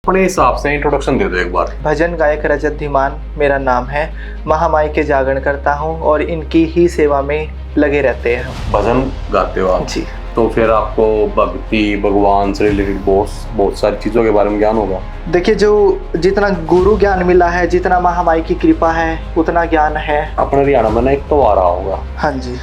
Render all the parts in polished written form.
अपने हिसाब से इंट्रोडक्शन दे दो एक बार। भजन गायक रजत धीमान मेरा नाम है। महामाई के जागरण करता हूँ और इनकी ही सेवा में लगे रहते हैं हम। भजन गाते हो आप जी। तो फिर आपको भक्ति भगवान से रिलेटेड बहुत सारी चीज़ों के बारे में ज्ञान होगा। देखिए, जो जितना गुरु ज्ञान मिला है, जितना महामाई की कृपा है, उतना ज्ञान है। अपने हरियाणा में ना एक त्योहार होगा, हाँ जी।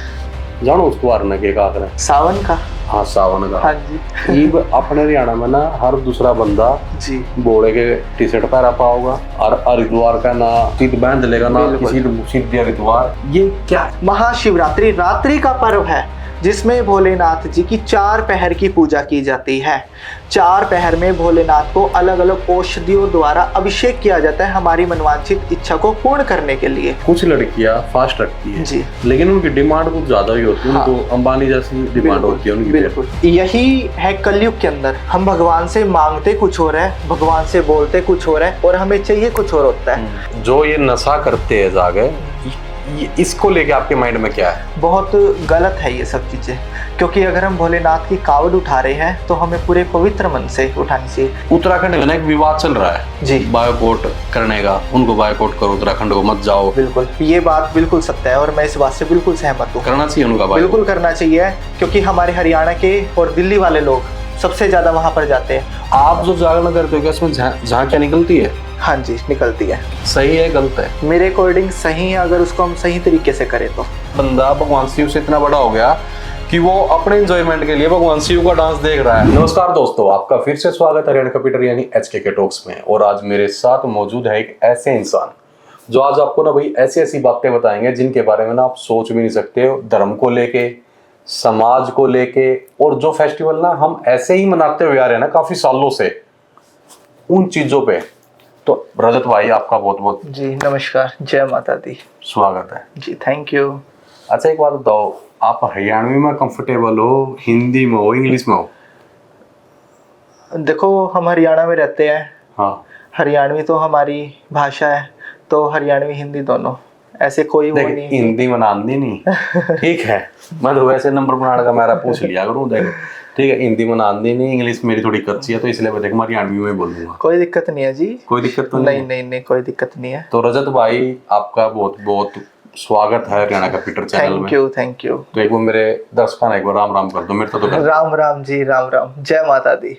जानो उस त्योहार ने क्या कर सावन का। हाँ, सावन का। हाँ जी। ईब अपने हरियाणा में ना हर दूसरा बंदा जी बोड़े के टी शर्ट पहरा पाओगा और हरिद्वार का ना सीध बांध लेगा ना किसी सीध हरिद्वार। ये क्या है? महाशिवरात्रि रात्रि का पर्व है जिसमें भोलेनाथ जी की 4 पहर की पूजा की जाती है। 4 पहर में भोलेनाथ को अलग अलग औषधियों द्वारा अभिषेक किया जाता है हमारी मनवांछित इच्छा को पूर्ण करने के लिए। कुछ लड़कियां फास्ट रखती है जी, लेकिन उनकी डिमांड कुछ ज्यादा ही होती है। हाँ। उनको अंबानी जैसी डिमांड होती है उनकी। बिल्कुल, यही है कलयुग के अंदर। हम भगवान से मांगते कुछ और है, भगवान से बोलते कुछ और है और हमें चाहिए कुछ और होता है। जो ये नशा करते हैं जागे, इसको लेके आपके माइंड में क्या है? बहुत गलत है ये सब चीजें, क्योंकि अगर हम भोलेनाथ की कावड़ उठा रहे हैं तो हमें पूरे पवित्र मन से उठानी चाहिए। उत्तराखंड में ना एक विवाद चल रहा है जी, बायकॉट करने का। उनको बायकॉट करो, उत्तराखंड को मत जाओ। बिल्कुल, ये बात बिल्कुल सत्य है और मैं इस बात से बिल्कुल सहमत हूँ। करना चाहिए उनका बायकॉट। बिल्कुल करना चाहिए, क्योंकि हमारे हरियाणा के और दिल्ली वाले लोग सबसे ज्यादा वहां पर जाते हैं। आप जो जागरण करते हो क्या इसमें झांकियां निकलती है? हाँ जी, निकलती है। सही है गलत है? मेरे अकॉर्डिंग सही है, अगर उसको हम सही तरीके से करें तो। बंदा भगवान शिव से इतना बड़ा हो गया कि वो अपने एंजॉयमेंट के लिए भगवान शिव का डांस देख रहा है। नमस्कार दोस्तों, आपका फिर से स्वागत है हरियाणा कंप्यूटर यानी HKK टॉक्स में। और आज मेरे साथ मौजूद है एक ऐसे इंसान जो आज आपको ना भाई ऐसी ऐसी बातें बताएंगे जिनके बारे में ना आप सोच भी नहीं सकते हो। धर्म को लेके, समाज को लेके, और जो फेस्टिवल ना हम ऐसे ही मनाते हुए आ रहे हैं ना काफी सालों से, उन चीजों पे। तो रजत भाई आपका बहुत बहुत जी नमस्कार, जय माता दी। स्वागत है जी, थैंक यू। अच्छा, एक बात बताओ, आप हरियाणवी में कंफर्टेबल हो, हिंदी में हो, इंग्लिश में हो? देखो, हम हरियाणा में रहते हैं। हाँ, हरियाणवी तो हमारी भाषा है, तो हरियाणवी हिंदी दोनों, ऐसे कोई वो नहीं है। हिंदी में आंदी नहीं ठीक है। मैं तो वैसे नंबर बनाने का मेरा पूछ लिया करूँ। देख, ठीक है, हिंदी में आंदी नहीं, इंग्लिश मेरी थोड़ी कच्ची है, तो इसलिए मैं देख हरियाणवी में बोलूंगा। कोई दिक्कत नहीं है जी। कोई दिक्कत तो नहीं नहीं नहीं, कोई दिक्कत नहीं है। तो रजत भाई आपका बहुत बहुत स्वागत है हरियाणा कंप्यूटर चैनल में। Thank you, thank you. तो एक बार मेरे दर्शकों ने एक बार राम राम कर दो मेरे तो राम राम जी, राम राम, जय माता दी।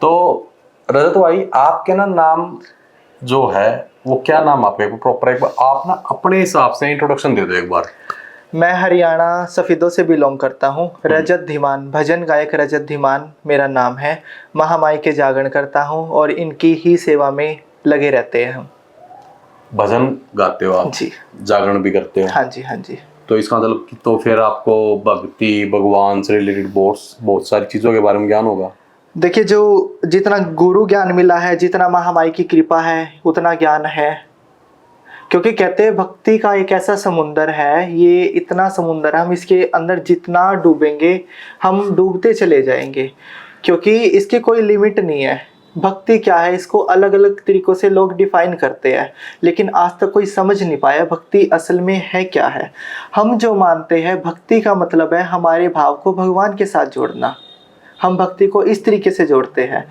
तो रजत भाई, आपके ना नाम जो है वो क्या नाम आपका प्रॉपर, एक बार आप ना अपने हिसाब से इंट्रोडक्शन दे दो एक बार। मैं हरियाणा सफीदों से बिलोंग करता हूँ। रजत धीमान, भजन गायक रजत धीमान मेरा नाम है। महामाई के जागरण करता हूँ और इनकी ही सेवा में लगे रहते हैं हम। भजन गाते हो आप? जी। जागरण भी करते हो? हाँ जी, हाँ जी। तो इसका मतलब तो फिर आपको भक्ति भगवान से रिलेटेड बहुत सारी चीजों के बारे में ज्ञान होगा। देखिए, जो जितना गुरु ज्ञान मिला है, जितना महामाई की कृपा है, उतना ज्ञान है। क्योंकि कहते हैं भक्ति का एक ऐसा समुंदर है, ये इतना समुंदर है, हम इसके अंदर जितना डूबेंगे हम डूबते चले जाएंगे, क्योंकि इसकी कोई लिमिट नहीं है। भक्ति क्या है, इसको अलग अलग तरीकों से लोग डिफाइन करते हैं, लेकिन आज तक कोई समझ नहीं पाया भक्ति असल में है क्या है। हम जो मानते हैं भक्ति का मतलब है हमारे भाव को भगवान के साथ जोड़ना। हम भक्ति को इस तरीके से जोड़ते हैं।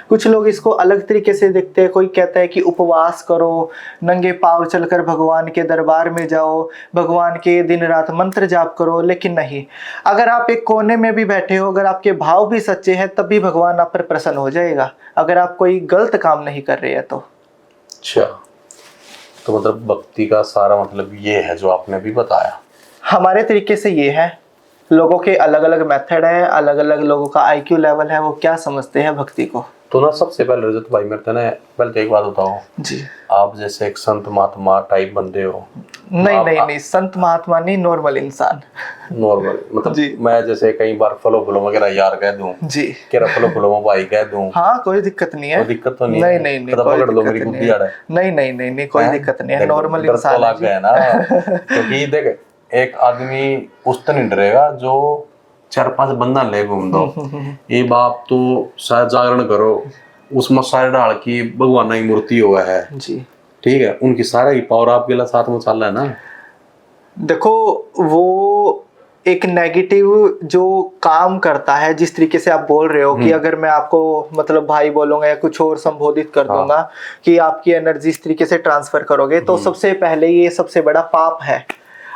कुछ लोग इसको अलग तरीके से देखते हैं। कोई कहता है कि उपवास करो, नंगे पाँव चलकर भगवान के दरबार में जाओ, भगवान के दिन रात मंत्र जाप करो। लेकिन नहीं, अगर आप एक कोने में भी बैठे हो, अगर आपके भाव भी सच्चे हैं, तब भी भगवान आप पर प्रसन्न हो जाएगा, अगर आप कोई गलत काम नहीं कर रहे हैं तो। अच्छा, तो मतलब भक्ति का सारा मतलब ये है जो आपने भी बताया। हमारे तरीके से ये है। लोगों के अलग अलग मेथड है, अलग अलग लोगों का IQ लेवल है, वो क्या समझते हैं भक्ति को। तो ना सबसे पहले रजत भाई मेरे ना पहले तो एक बात बताओ जी, आप जैसे एक संत महात्मा टाइप बंदे हो? नहीं नहीं नहीं, संत महात्मा नहीं, नॉर्मल इंसान। नॉर्मल मतलब जी। मैं जैसे कई बार फलो फलो वगैरह यार कह दूं जी, केरा फलो फलो भाई कह दूं। हाँ, कोई दिक्कत नहीं है। कोई दिक्कत तो नहीं नहीं है? नहीं नहीं, पता कोई पकड़ लो दिक्कत मेरी नहीं गुड्डी है। आड़ है। नहीं नहीं नहीं नहीं, कोई दिक्कत नहीं है, नॉर्मल इंसान है लग जी। गया ना क्योंकि देख, एक आदमी उस तरह नहीं डरेगा जो 4-5 बंदा ले घूम दो। ये बाप तो शायद जागरण करो, उसमें सारे डाल की भगवान की मूर्ति हुआ है जी, ठीक है, उनकी सारा ही पावर आपके साथ में चल रहा है ना। देखो, वो एक नेगेटिव जो काम करता है, जिस तरीके से आप बोल रहे हो कि अगर मैं आपको मतलब भाई बोलूंगा या कुछ और संबोधित कर दूंगा कि आपकी एनर्जी इस तरीके से ट्रांसफर करोगे, तो सबसे पहले ये सबसे बड़ा पाप है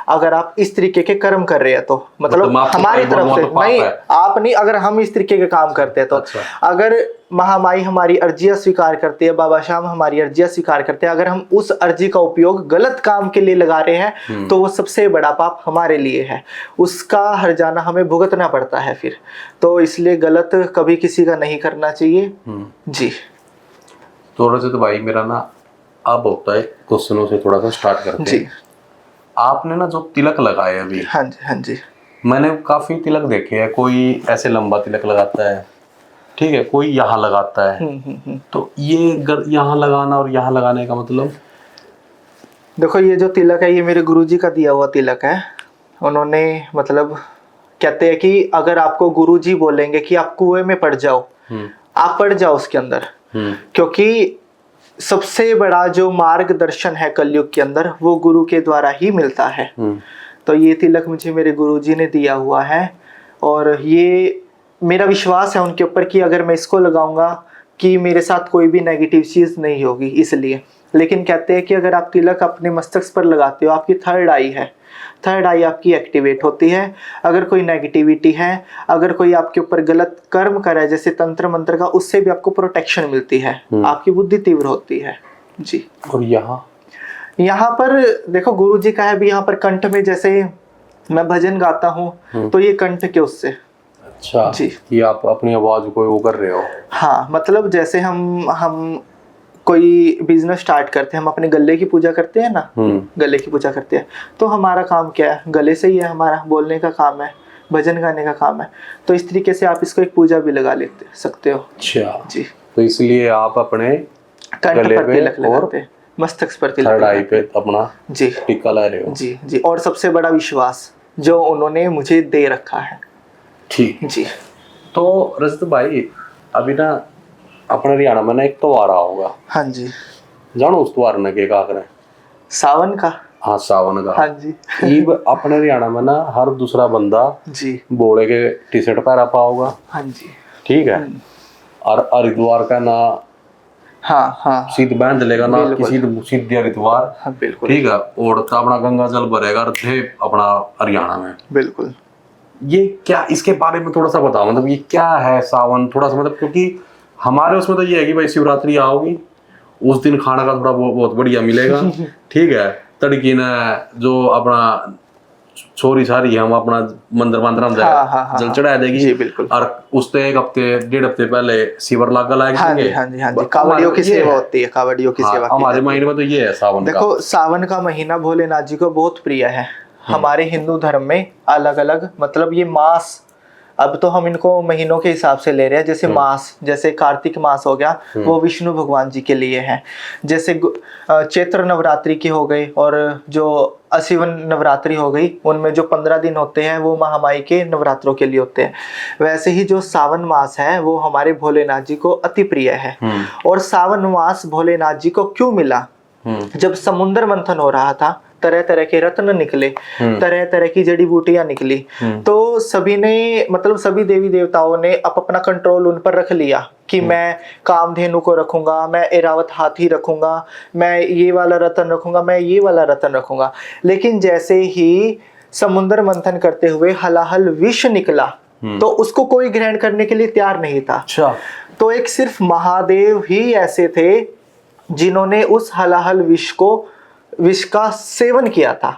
अगर आप इस तरीके के कर्म कर रहे हैं तो। मतलब हमारी तरफ से नहीं, आप नहीं, अगर हम इस तरीके के काम करते हैं तो। अगर महामाई हमारी अर्जियां स्वीकार करती है, बाबा श्याम हमारी अर्जियां स्वीकार करते हैं, अगर हम उस अर्जी का उपयोग गलत काम के लिए लगा रहे हैं तो वो सबसे बड़ा पाप हमारे लिए है, उसका हर्जाना हमें भुगतना पड़ता है फिर। तो इसलिए गलत कभी किसी का नहीं करना चाहिए जी। तो रजत भाई मेरा ना अब होता है क्वेश्चनों से थोड़ा सा स्टार्ट करते हैं जी। आपने ना जो तिलक लगाए अभी, हाँ जी हाँ जी, मैंने काफी तिलक देखे हैं, कोई ऐसे लंबा तिलक लगाता है, ठीक है, कोई यहाँ लगाता है। तो ये यहाँ लगाना और यहाँ लगाने का मतलब? देखो ये जो तिलक है ये मेरे गुरुजी का दिया हुआ तिलक है। उन्होंने मतलब कहते हैं कि अगर आपको गुरुजी बोलेंगे कि आप कुएं में पड़ जाओ, आप पड़ जाओ उसके अंदर, क्योंकि सबसे बड़ा जो मार्गदर्शन है कलयुग के अंदर वो गुरु के द्वारा ही मिलता है। तो ये तिलक मुझे मेरे गुरुजी ने दिया हुआ है और ये मेरा विश्वास है उनके ऊपर कि अगर मैं इसको लगाऊंगा कि मेरे साथ कोई भी नेगेटिव चीज नहीं होगी, इसलिए। लेकिन कहते हैं कि अगर आप तिलक अपने मस्तक पर लगाते हो, आपकी थर्ड आई है, थर्ड आई आपकी एक्टिवेट होती है। अगर कोई नेगेटिविटी है, अगर कोई आपके ऊपर गलत कर्म करे जैसे तंत्र मंत्र का, उससे भी आपको प्रोटेक्शन मिलती है, आपकी बुद्धि तीव्र होती है जी। और यहाँ पर देखो गुरुजी का है भी, यहाँ पर कंठ में जैसे मैं भजन गाता हूँ तो ये कंठ के उससे। अच्छा जी, कि आप अपनी आवाज को वो कर रहे हो। हाँ, मतलब जैसे हम कोई बिजनेस स्टार्ट करते हैं, हम अपने गले की पूजा करते हैं ना, गले की पूजा करते हैं, तो हमारा काम क्या है? गले से ही है, हमारा बोलने का काम है, भजन गाने का काम है। तो इस तरीके से आप इसको एक पूजा भी लगा लेते सकते हो। अच्छा जी, तो इसलिए आप अपने कंठ पर तिलक लगाते हैं, मस्तक पर तिलक थर्ड आई पे अपना जी टीका ला रहे हो जी जी। और सबसे बड़ा विश्वास जो उन्होंने मुझे दे रखा है। ठीक जी। तो रजत भाई अभी ना अपने हरियाणा में ना एक त्योहार होगा। हाँ जी। जानो उस त्योहार ने के का करे? सावन का। हाँ सावन का। हाँ जी। ईब अपने हरियाणा में ना हर दूसरा बंदा जी बोले के टी शर्ट पहरा पाओगा। हाँ जी। ठीक है। और हरिद्वार का ना हाँ सीध बांध लेगा ना किसी सीध हरिद्वार। हाँ बिल्कुल। ठीक है। और अपना गंगा जल भरेगा अपना हरियाणा में। बिल्कुल। ये क्या, इसके बारे में थोड़ा सा बताओ, मतलब ये क्या है सावन, थोड़ा सा मतलब, क्योंकि हमारे उसमें तो ये है कि भाई शिवरात्रि आओगी उस दिन खाना का थोड़ा बहुत बढ़िया मिलेगा। ठीक है। तड़की ने जो अपना छोरी छारी हम अपना मंदिर में जल चढ़ा देगी। बिल्कुल। और उससे एक हफ्ते डेढ़ हफ्ते पहले शिवर लागा लाएंगे। हाँ जी। कावड़ियों की सेवा होती है, कावड़ियों की सेवा। हमारे महीने में तो ये है सावन का। देखो सावन का महीना भोलेनाथ जी को बहुत प्रिय है। हमारे हिंदू धर्म में अलग अलग मतलब ये मास, अब तो हम इनको महीनों के हिसाब से ले रहे हैं। जैसे मास, जैसे कार्तिक मास हो गया वो विष्णु भगवान जी के लिए है। जैसे चैत्र नवरात्रि की हो गई और जो अश्विन नवरात्रि हो गई, उनमें जो 15 दिन होते हैं वो महामाई के नवरात्रों के लिए होते हैं। वैसे ही जो सावन मास है वो हमारे भोलेनाथ जी को अति प्रिय है। और सावन मास भोलेनाथ जी को क्यों मिला? जब समुद्र मंथन हो रहा था, तरह तरह के रत्न निकले, तरह तरह की जड़ी बूटियां निकली, तो सभी ने मतलब सभी देवी देवताओं ने अपना कंट्रोल उन पर रख लिया कि मैं कामधेनु को रखूंगा, मैं एरावत हाथी रखूंगा, मैं ये वाला रत्न रखूंगा, मैं ये वाला रत्न रखूंगा। लेकिन जैसे ही समुद्र मंथन करते हुए हलाहल विष निकला तो उसको कोई ग्रहण करने के लिए तैयार नहीं था। अच्छा। तो एक सिर्फ महादेव ही ऐसे थे जिन्होंने उस हलाहल विष का सेवन किया था।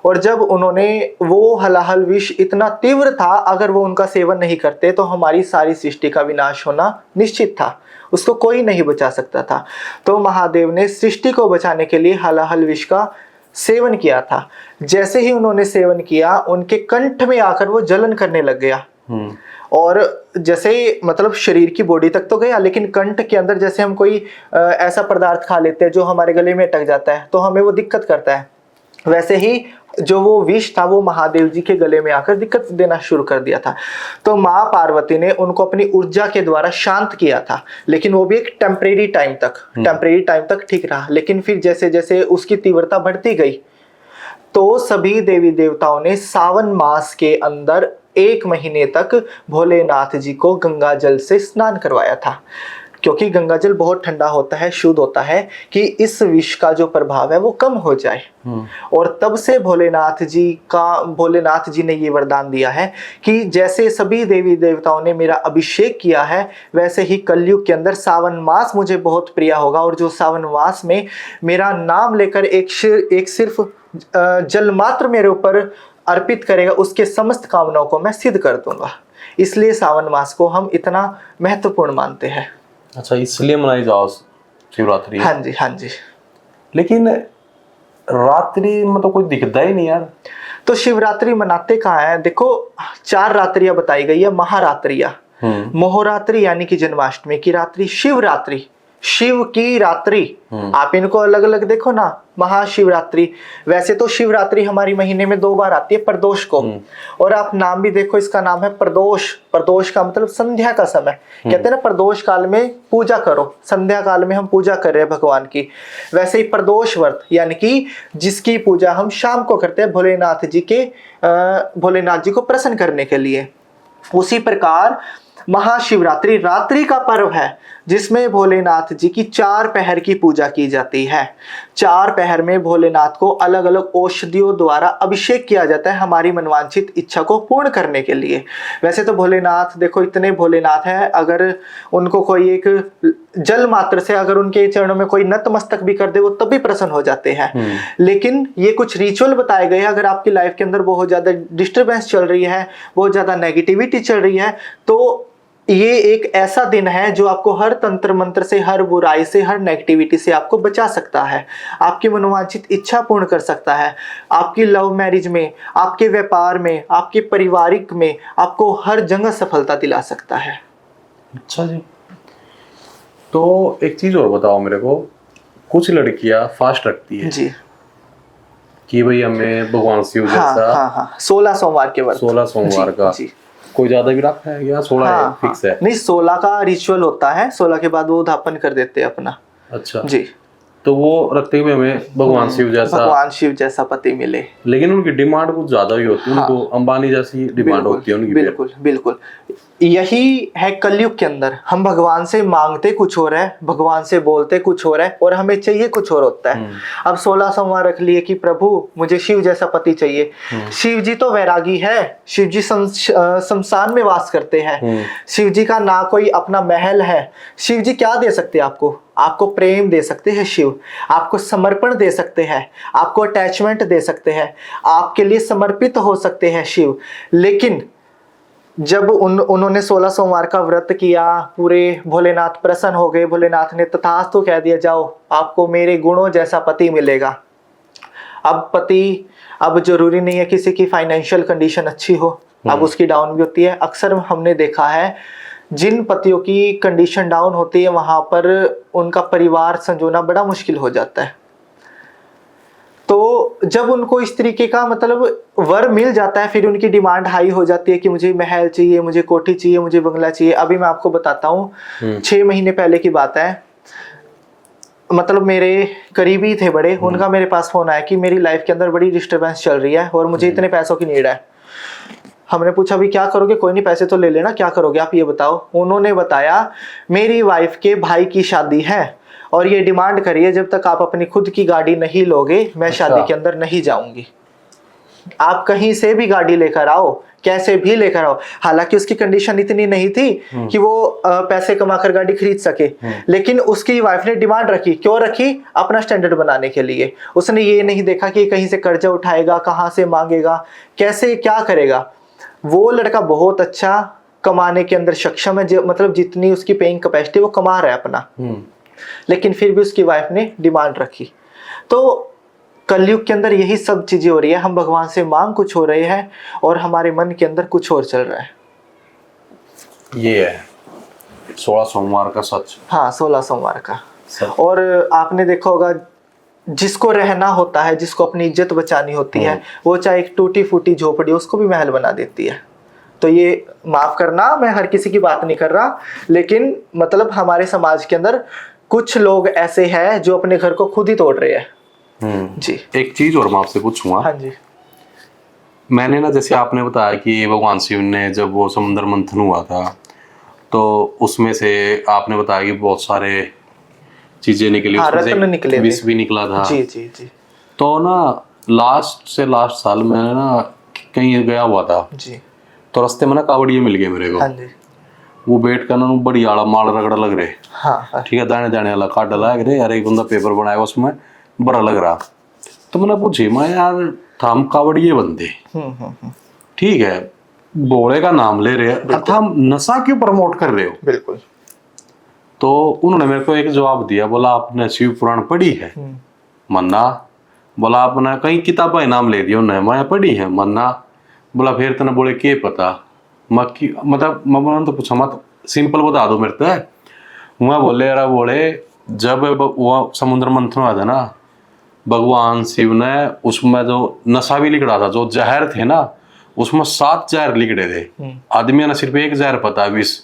और जब उन्होंने वो हलाहल विष इतना तीव्र था, अगर वो उनका सेवन नहीं करते तो हमारी सारी सृष्टि का विनाश होना निश्चित था, उसको कोई नहीं बचा सकता था। तो महादेव ने सृष्टि को बचाने के लिए हलाहल विष का सेवन किया था। जैसे ही उन्होंने सेवन किया, उनके कंठ में आकर वो जलन करने लग गया। और जैसे मतलब शरीर की बॉडी तक तो गया, लेकिन कंठ के अंदर जैसे हम कोई ऐसा पदार्थ खा लेते हैं जो हमारे गले में अटक जाता है तो हमें वो दिक्कत करता है, वैसे ही जो वो विष था वो महादेव जी के गले में आकर दिक्कत देना शुरू कर दिया था। तो माँ पार्वती ने उनको अपनी ऊर्जा के द्वारा शांत किया था, लेकिन वो भी एक टेम्परेरी टाइम तक ठीक रहा। लेकिन फिर जैसे जैसे उसकी तीव्रता बढ़ती गई तो सभी देवी देवताओं ने सावन मास के अंदर 1 महीने तक भोलेनाथ जी को गंगा जल से स्नान करवाया था, क्योंकि गंगा जल बहुत ठंडा होता है, शुद्ध होता है, कि इस विष का जो प्रभाव है वो कम हो जाए। और तब से भोलेनाथ जी ने ये वरदान दिया है कि जैसे सभी देवी देवताओं ने मेरा अभिषेक किया है, वैसे ही कलयुग के अंदर सावन मास मुझे बहुत प्रिय होगा, और जो सावन मास में मेरा नाम लेकर एक सिर्फ जल मात्र मेरे ऊपर अर्पित करेगा, उसके समस्त कामनाओं को मैं सिद्ध कर दूंगा। इसलिए सावन मास को हम इतना महत्वपूर्ण मानते हैं। अच्छा, इसलिए मनाई जाओ शिवरात्रि। हाँ जी, हाँ जी। लेकिन रात्रि में तो कोई दिखता ही नहीं यार। तो शिवरात्रि मनाते कहाँ है? देखो 4 रात्रियां बताई गई है, महारात्रियां। मोहरात्रि यानी कि जन्माष्टमी की रात्रि, शिवरात्रि शिव की रात्रि, आप इनको अलग अलग देखो ना, महाशिवरात्रि। वैसे तो शिवरात्रि हमारी महीने में 2 बार आती है, प्रदोष को। और आप नाम भी देखो, इसका नाम है प्रदोष। प्रदोष का मतलब संध्या का समय। कहते हैं ना, प्रदोष काल में पूजा करो, संध्या काल में हम पूजा कर रहे हैं भगवान की। वैसे ही प्रदोष व्रत यानी कि जिसकी पूजा हम शाम को करते हैं भोलेनाथ जी को प्रसन्न करने के लिए। उसी प्रकार महाशिवरात्रि रात्रि का पर्व है, जिसमें भोलेनाथ जी की 4 पहर की पूजा की जाती है। 4 पहर में भोलेनाथ को अलग अलग औषधियों द्वारा अभिषेक किया जाता है, हमारी मनवांछित इच्छा को पूर्ण करने के लिए। वैसे तो भोलेनाथ, देखो इतने भोलेनाथ हैं, अगर उनको कोई एक जल मात्र से अगर उनके चरणों में कोई नतमस्तक भी कर दे, वो तब भी प्रसन्न हो जाते हैं। लेकिन ये कुछ रिचुअल बताए गए हैं, अगर आपकी लाइफ के अंदर बहुत ज्यादा डिस्टर्बेंस चल रही है, बहुत ज्यादा नेगेटिविटी चल रही है, तो ये एक ऐसा दिन है जो आपको हर तंत्र मंत्र से, हर बुराई से, हर नेगेटिविटी से आपको बचा सकता है, आपकी मनोवांछित इच्छा पूर्ण कर सकता है, आपकी लव मैरिज में, आपके व्यापार में, आपके पारिवारिक में, आपको हर जगह सफलता दिला सकता है। अच्छा जी, तो एक चीज और बताओ मेरे को, कुछ लड़कियां फास्ट रखती है जी कि भाई हमें भगवान शिव जैसा। हाँ, 16 सोमवार के व्रत, 16 सोमवार का जी। कोई ज्यादा भी रखता है या 16 है फिक्स है? नहीं, 16 का रिचुअल होता है, 16 के बाद वो उद्यापन कर देते हैं अपना। अच्छा जी। तो वो रखते हुए हमें भगवान शिव जैसा पति मिले। लेकिन उनकी डिमांड कुछ ज्यादा ही होती है। उनको अंबानी जैसी डिमांड होती है उनकी। बिल्कुल बिल्कुल, यही है कलयुग के अंदर। हम भगवान से मांगते कुछ और है, भगवान से बोलते कुछ और है, और हमें चाहिए कुछ और होता है। अब 16 सोमवार रख लिए कि प्रभु मुझे शिव जैसा पति चाहिए। शिव जी तो वैरागी है, शिव जी शमशान में वास करते हैं। शिव जी का ना कोई अपना महल है। शिव जी क्या दे सकते हैं आपको? आपको प्रेम दे सकते हैं शिव, आपको समर्पण दे सकते हैं, आपको अटैचमेंट दे सकते हैं, आपके लिए समर्पित हो सकते हैं शिव। लेकिन जब उन्होंने 16 सोमवार का व्रत किया, पूरे भोलेनाथ प्रसन्न हो गए, भोलेनाथ ने तथास्तु कह दिया, जाओ आपको मेरे गुणों जैसा पति मिलेगा। अब जरूरी नहीं है किसी की फाइनेंशियल कंडीशन अच्छी हो, अब उसकी डाउन भी होती है। अक्सर हमने देखा है जिन पतियों की कंडीशन डाउन होती है, वहां पर उनका परिवार संजोना बड़ा मुश्किल हो जाता है। तो जब उनको इस तरीके का मतलब वर मिल जाता है, फिर उनकी डिमांड हाई हो जाती है कि मुझे महल चाहिए, मुझे कोठी चाहिए, मुझे बंगला चाहिए। अभी मैं आपको बताता हूँ, 6 महीने पहले की बात है, मतलब मेरे करीबी थे बड़े, उनका मेरे पास फोन आया कि मेरी लाइफ के अंदर बड़ी डिस्टर्बेंस चल रही है और मुझे इतने पैसों की नीड है। हमने पूछा भी क्या करोगे? कोई नहीं, पैसे तो ले लेना, क्या करोगे आप ये बताओ। उन्होंने बताया मेरी वाइफ के भाई की शादी है और ये डिमांड करिए जब तक आप अपनी खुद की गाड़ी नहीं लोगे मैं शादी के अंदर नहीं जाऊंगी। आप कहीं से भी गाड़ी लेकर आओ, कैसे भी लेकर आओ। हालांकि उसकी कंडीशन इतनी नहीं थी कि वो पैसे कमाकर गाड़ी खरीद सके, लेकिन उसकी वाइफ ने डिमांड रखी। क्यों रखी? अपना स्टैंडर्ड बनाने के लिए। उसने ये नहीं देखा कि कहीं से कर्जा उठाएगा, कहाँ से मांगेगा, कैसे क्या करेगा। वो लड़का बहुत अच्छा कमाने के अंदर सक्षम है, मतलब जितनी उसकी पेइंग कैपेसिटी वो कमा रहा है अपना, लेकिन फिर भी उसकी वाइफ ने डिमांड रखी। तो कलयुग के अंदर यही सब चीजें हो रही है। हम भगवान से मांग कुछ हो रहे हैं और हमारे मन के अंदर कुछ और चल रहा है। ये है 16 सोमवार का सच। हाँ, 16 सोमवार का। और आपने देखा होगा, जिसको रहना होता है, जिसको अपनी इज्जत बचानी होती है, वो चाहे एक टूटी फूटी झोपड़ी उसको भी महल बना देती है। तो ये माफ करना, मैं हर किसी की बात नहीं कर रहा, लेकिन मतलब हमारे समाज के अंदर कुछ लोग ऐसे हैं जो अपने घर को खुद ही तोड़ रहे हैं। जी। एक चीज और मैं आपसे पूछूंगा। हाँ जी। मैंने ना, जैसे आपने बताया कि भगवान शिव ने जब वो समुद्र मंथन हुआ था, तो उसमें से आपने बताया कि बहुत सारे चीजें निकली, हाँ, उसमें से रत्न निकले थे। विष भी निकला था। जी जी जी। तो ना लास्ट साल मैंने ना कहीं गया हुआ था, जी। तो रास्ते में ना कावड़िए मिल गए मेरे को। हाँ जी। वो बैठ कर ना बड़ी आड़ा माल रगड़ा लग रहे। हाँ हाँ। ठीक है, दाने दाने वाला काट डाला है रे यार, एक बंदा पेपर बनाया उसमें, बड़ा लग रहा। तो मैंने पूछी, मैं यार थाम कावड़िए बंदे, ठीक है, भोले का नाम ले रहे हैं, अब हम नशा क्यों प्रमोट कर रहे हो? बिल्कुल। तो उन्होंने मेरे को एक जवाब दिया, बोला आपने शिव पुराण पढ़ी है? मन्ना। बोला आपने कई किताबें नाम ले दिया उन्हें, मैं पढ़ी है? मन्ना। बोला फिर तने बोले के पता मतलब मैं तो पूछा मत, सिंपल बता दो मेरे को। वह बोले यार, बोले जब वो समुद्र मंथन हुआ था ना, भगवान शिव ने उसमें जो नशा भी लिखड़ा था, जो जहर थे ना, उसमें 7 जहर लिखड़े थे। आदमी ने सिर्फ एक जहर पता है, विष।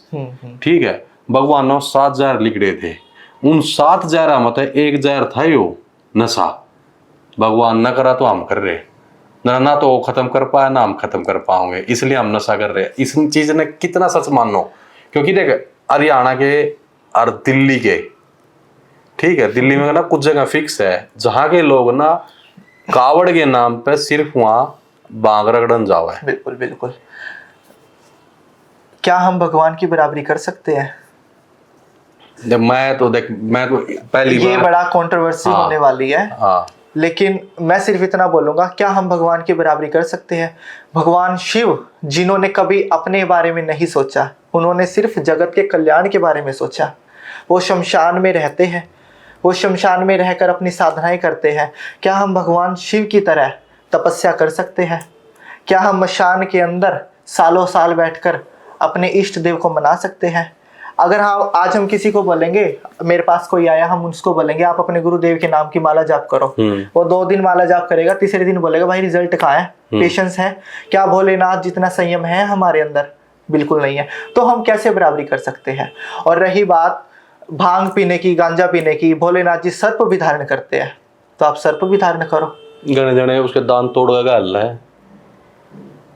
ठीक है, भगवान ने 7 जहर लिखड़े थे। उन 7 जहर में एक जहर था यो नशा। भगवान न करा तो हम कर रहे ना तो वो खत्म कर पाया ना हम खत्म कर पाओगे, इसलिए हम नशा कर रहे हैं। इस चीज ने कितना सच मानो, क्योंकि देख हरियाणा के और दिल्ली के, ठीक है, दिल्ली में ना कुछ जगह फिक्स है जहां के लोग ना कावड़ के नाम पे सिर्फ वहां बांग रगड़न जाओ है। बिल्कुल बिल्कुल। क्या हम भगवान की बराबरी कर सकते हैं? मैं तो पहली ये बार बड़ा कंट्रोवर्सी हाँ, होने वाली है। हाँ, लेकिन मैं सिर्फ इतना बोलूंगा, क्या हम भगवान की बराबरी कर सकते हैं? भगवान शिव जिन्होंने कभी अपने बारे में नहीं सोचा, उन्होंने सिर्फ जगत के कल्याण के बारे में सोचा। वो शमशान में रहते हैं, वो शमशान में रहकर अपनी साधनाएं करते हैं। क्या हम भगवान शिव की तरह तपस्या कर सकते हैं? क्या हम मशान के अंदर सालों साल बैठकर अपने इष्ट देव को मना सकते हैं? अगर हाँ, आज हम किसी को बोलेंगे, मेरे पास कोई आया, हम उसको बोलेंगे आप अपने गुरुदेव के नाम की माला जाप करो, वो 2 दिन माला जाप करेगा, तीसरे दिन बोलेगा भाई रिजल्ट कहाँ है, पेशेंस है? क्या भोलेनाथ जितना संयम है हमारे अंदर? बिल्कुल नहीं है। तो हम कैसे बराबरी कर सकते हैं? और रही बात भांग पीने की, गांजा पीने की, भोलेनाथ जी सर्प भी धारण करते हैं, तो आप सर्प भी धारण करो। गणे जने उसके दांत तोड़ गल है,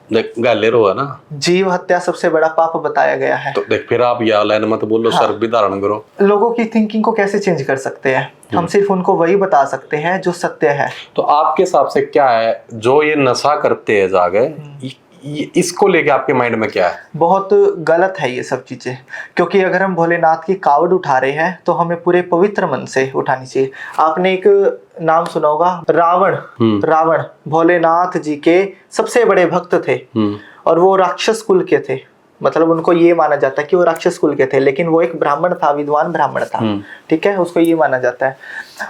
देख गाले रो है ना। जीव हत्या सबसे बड़ा पाप बताया गया है। तो देख फिर आप या लाइन मत बोलो, हाँ। सर्प भी धारण करो। लोगों की थिंकिंग को कैसे चेंज कर सकते हैं? हम सिर्फ उनको वही बता सकते हैं जो सत्य है। तो आपके हिसाब से क्या है जो ये नशा करते हैं जागे, इसको लेके आपके माइंड में क्या है? बहुत गलत है ये सब चीजें, क्योंकि अगर हम भोलेनाथ की कावड़ उठा रहे हैं तो हमें पूरे पवित्र मन से उठानी चाहिए। आपने एक नाम सुना होगा, रावण। रावण भोलेनाथ जी के सबसे बड़े भक्त थे, और वो राक्षस कुल के थे। मतलब उनको ये माना जाता है कि वो राक्षस कुल के थे, लेकिन वो एक ब्राह्मण था, विद्वान ब्राह्मण था। ठीक है, उसको ये माना जाता है।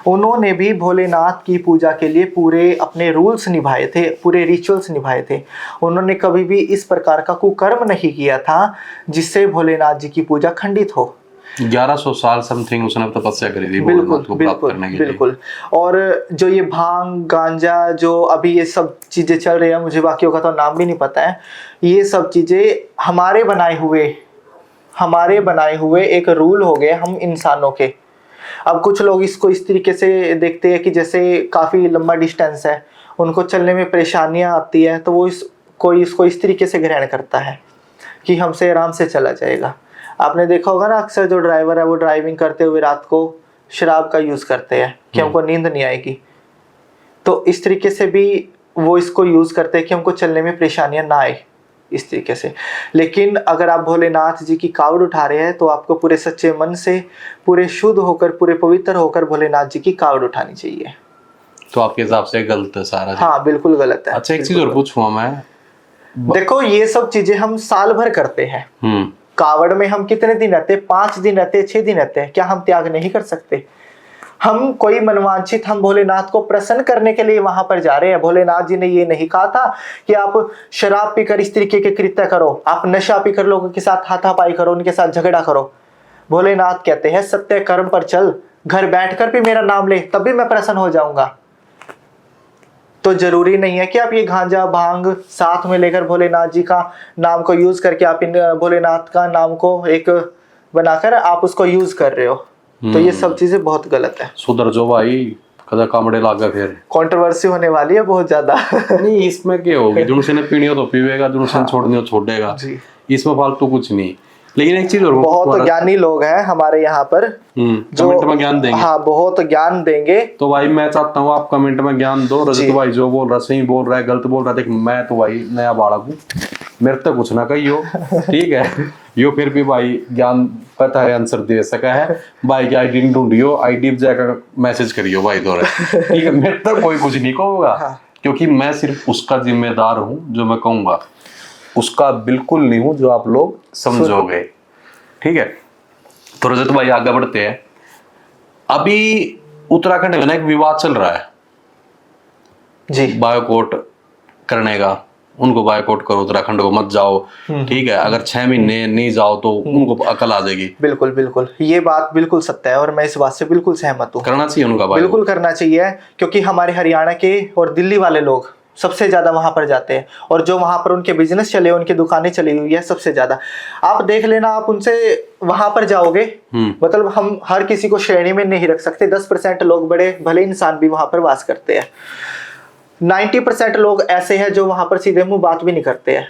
उन्होंने भी भोलेनाथ की पूजा के लिए पूरे अपने रूल्स निभाए थे, पूरे रिचुअल्स निभाए थे। उन्होंने कभी भी इस प्रकार का कुकर्म नहीं किया था जिससे भोलेनाथ जी की पूजा खंडित हो। 1100 साल समथिंग उसने तपस्या करी थी भोलेनाथ को प्राप्त करने के लिए। बिल्कुल। और जो ये भांग गांजा, जो अभी ये सब चीजें चल रही है, मुझे बाकियों का तो नाम भी नहीं पता है, ये सब चीजें हमारे बनाए हुए एक रूल हो गए हम इंसानों के। अब कुछ लोग इसको इस तरीके से देखते हैं कि जैसे काफी लंबा डिस्टेंस है, उनको चलने में परेशानियां आती है, तो वो कोई इसको इस तरीके से ग्रहण करता है कि हमसे आराम से चला जाएगा। आपने देखा होगा ना, अक्सर जो ड्राइवर है वो ड्राइविंग करते हुए रात को शराब का यूज करते हैं कि हमको नींद नहीं आएगी। तो इस तरीके से भी वो इसको यूज करते हैं कि हमको चलने में परेशानियां ना आए, इस तरीके से। लेकिन अगर आप भोलेनाथ जी की कावड़ उठा रहे हैं तो आपको पूरे सच्चे मन से, पूरे शुद्ध होकर, पूरे पवित्र होकर भोलेनाथ जी की कावड़ उठानी चाहिए। तो आपके हिसाब से गलत है सारा? हाँ, बिल्कुल गलत है। अच्छा, एक चीज और पूछूंगा मैं। देखो, ये सब चीजें हम साल भर करते हैं। कावड़ में हम कितने दिन रहते हैं? 5 दिन रहते हैं, 6 दिन रहते हैं। क्या हम त्याग नहीं कर सकते? हम कोई मनवांछित, हम भोलेनाथ को प्रसन्न करने के लिए वहां पर जा रहे हैं। भोलेनाथ जी ने ये नहीं कहा था कि आप शराब पीकर इस तरीके के कृत्य करो, आप नशा पीकर लोगों के साथ हाथापाई करो, उनके साथ झगड़ा करो। भोलेनाथ कहते हैं सत्य कर्म पर चल, घर बैठकर भी मेरा नाम ले, तब भी मैं प्रसन्न हो जाऊंगा। तो जरूरी नहीं है कि आप ये गांजा भांग साथ में लेकर भोलेनाथ जी का नाम को यूज करके आप इन भोलेनाथ का नाम को एक बनाकर आप उसको यूज कर रहे हो। तो ये सब चीजें बहुत गलत है। सुधर जो भाई, कदा कामड़े लागा फिर कंट्रोवर्सी होने वाली है बहुत ज्यादा। नहीं इसमें क्या होगी, जुनसे ने पीनी हो तो पीवेगा, जुनसे छोड़नी हो छोड़ेगा, जी। इसमें फालतू कुछ नहीं। लेकिन एक चीज और बहुत ज्ञानी लोग हैं हमारे यहाँ पर कमेंट में ज्ञान देंगे। हाँ बहुत ज्ञान देंगे। तो भाई मैं चाहता हूँ आप कमेंट में ज्ञान दो। रजत भाई जो बोल रहा सही बोल रहा है गलत बोल रहा है, देख मैं तो भाई नया बालक हूँ, मेरे तक कुछ ना कहियो, ठीक है। यो फिर भी भाई ज्ञान पता है, आंसर दे सका है। भाई की आईडी ढूंढियो, आईडी जाकर मैसेज करियो भाई दौरे, ठीक है। मेरे तक कोई कुछ नहीं कहूंगा, क्योंकि मैं सिर्फ उसका जिम्मेदार हूँ जो मैं कहूंगा, उसका बिल्कुल नहीं हूँ जो आप लोग समझोगे, ठीक है। तो रजत भाई आगे बढ़ते हैं। अभी उत्तराखंड में ना एक विवाद चल रहा है जी, बायकॉट करने का। उनको बायकॉट करो, उत्तराखंड को मत जाओ, ठीक है। अगर 6 महीने नहीं जाओ तो उनको अकल आ जाएगी। बिल्कुल बिल्कुल, ये बात बिल्कुल सत्य है और मैं इस बात से बिल्कुल सहमत हूँ। करना चाहिए उनका बायकॉट, बिल्कुल करना चाहिए, क्योंकि हमारे हरियाणा के और दिल्ली वाले लोग सबसे ज्यादा वहां पर जाते हैं, और जो वहां पर उनके बिजनेस चले, उनकी दुकानें चली हुई है सबसे ज्यादा। आप देख लेना, आप उनसे वहां पर जाओगे, मतलब हम हर किसी को श्रेणी में नहीं रख सकते। 10% लोग बड़े भले इंसान भी वहां पर वास करते हैं। 90% लोग ऐसे हैं जो वहां पर सीधे मुंह बात भी नहीं करते हैं,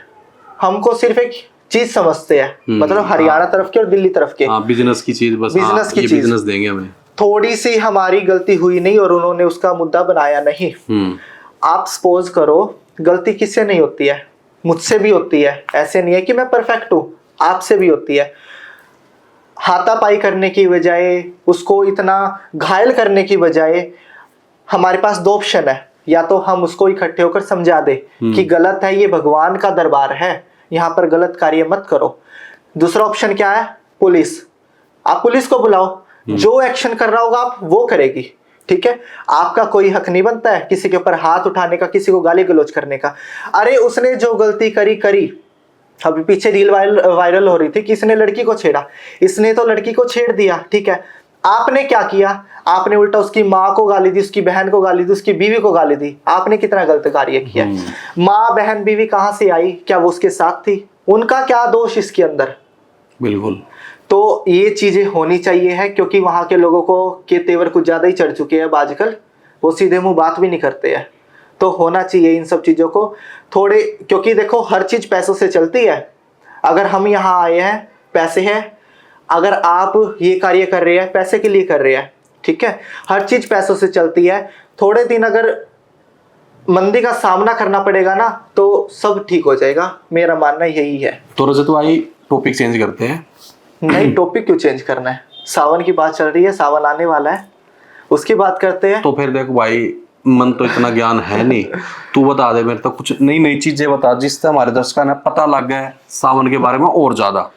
हमको सिर्फ एक चीज समझते हैं, मतलब हरियाणा तरफ के और दिल्ली तरफ के, बिजनेस की चीज, बस बिजनेस की चीज, बिजनेस देंगे हमें। थोड़ी सी हमारी गलती हुई नहीं और उन्होंने उसका मुद्दा बनाया नहीं। आप सपोज करो, गलती किससे नहीं होती है, मुझसे भी होती है, ऐसे नहीं है कि मैं परफेक्ट हूं, आपसे भी होती है। हाथापाई करने की बजाय, उसको इतना घायल करने की बजाय, हमारे पास 2 ऑप्शन है, या तो हम उसको इकट्ठे होकर समझा दे कि गलत है, ये भगवान का दरबार है, यहाँ पर गलत कार्य मत करो। दूसरा ऑप्शन क्या है, पुलिस। आप पुलिस को बुलाओ, जो एक्शन कर रहा होगा आप वो करेगी, ठीक है। आपका कोई हक नहीं बनता है किसी के ऊपर हाथ उठाने का, किसी को गाली गलौज करने का। अरे उसने जो गलती करी, अभी पीछे रील वायरल हो रही थी कि इसने लड़की को छेड़ा, इसने तो लड़की को छेड़ दिया, ठीक है। आपने क्या किया, आपने उल्टा उसकी माँ को गाली दी, उसकी बहन को गाली दी, उसकी बीवी को गाली दी। आपने कितना गलत कार्य किया। माँ बहन बीवी कहाँ से आई, क्या वो उसके साथ थी, उनका क्या दोष इसके अंदर। बिल्कुल, तो ये चीजें होनी चाहिए है, क्योंकि वहां के लोगों को के तेवर कुछ ज्यादा ही चढ़ चुके हैं आजकल, वो सीधे मुंह बात भी नहीं करते हैं। तो होना चाहिए इन सब चीजों को थोड़े, क्योंकि देखो हर चीज पैसों से चलती है। अगर हम यहाँ आए हैं, पैसे हैं, अगर आप ये कार्य कर रहे हैं पैसे के लिए कर रहे हैं, ठीक है, हर चीज पैसों से चलती है। थोड़े दिन अगर मंदी का सामना करना पड़ेगा ना, तो सब ठीक हो जाएगा, मेरा मानना यही है। तो रजत भाई टॉपिक चेंज करते हैं। नहीं, टॉपिक क्यों चेंज करना है, सावन की बात चल रही है, सावन आने वाला है, उसकी बात करते हैं। तो फिर देखो भाई, मन तो इतना ज्ञान है नहीं, तू बता दे मेरे तो, कुछ नई नई चीजें बता जिससे हमारे दर्शकों ने पता लग गया है सावन के बारे में और ज्यादा।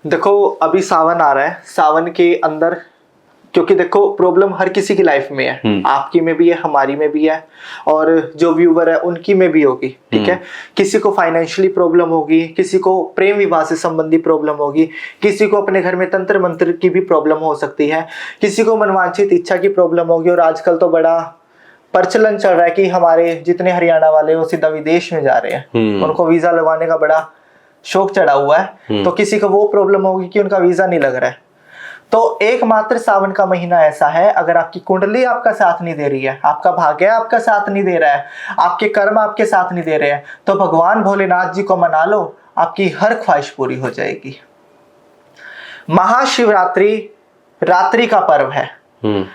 देखो अभी सावन आ रहा है, सावन के अंदर, क्योंकि देखो प्रॉब्लम हर किसी की लाइफ में है, आपकी में भी है, हमारी में भी है, और जो व्यूवर है उनकी में भी होगी, ठीक है। किसी को फाइनेंशियली प्रॉब्लम होगी, किसी को प्रेम विवाह से संबंधी प्रॉब्लम होगी, किसी को अपने घर में तंत्र मंत्र की भी प्रॉब्लम हो सकती है, किसी को मनवांछित इच्छा की प्रॉब्लम होगी। और आजकल तो बड़ा प्रचलन चल रहा है कि हमारे जितने हरियाणा वाले वो सीधा विदेश में जा रहे हैं, उनको वीजा लगवाने का बड़ा शौक चढ़ा हुआ है। तो किसी को वो प्रॉब्लम होगी कि उनका वीजा नहीं लग रहा है। तो एकमात्र सावन का महीना ऐसा है, अगर आपकी कुंडली आपका साथ नहीं दे रही है, आपका भाग्य आपका साथ नहीं दे रहा है, आपके कर्म आपके साथ नहीं दे रहे हैं, तो भगवान भोलेनाथ जी को मना लो, आपकी हर ख्वाहिश पूरी हो जाएगी। महाशिवरात्रि रात्रि का पर्व है,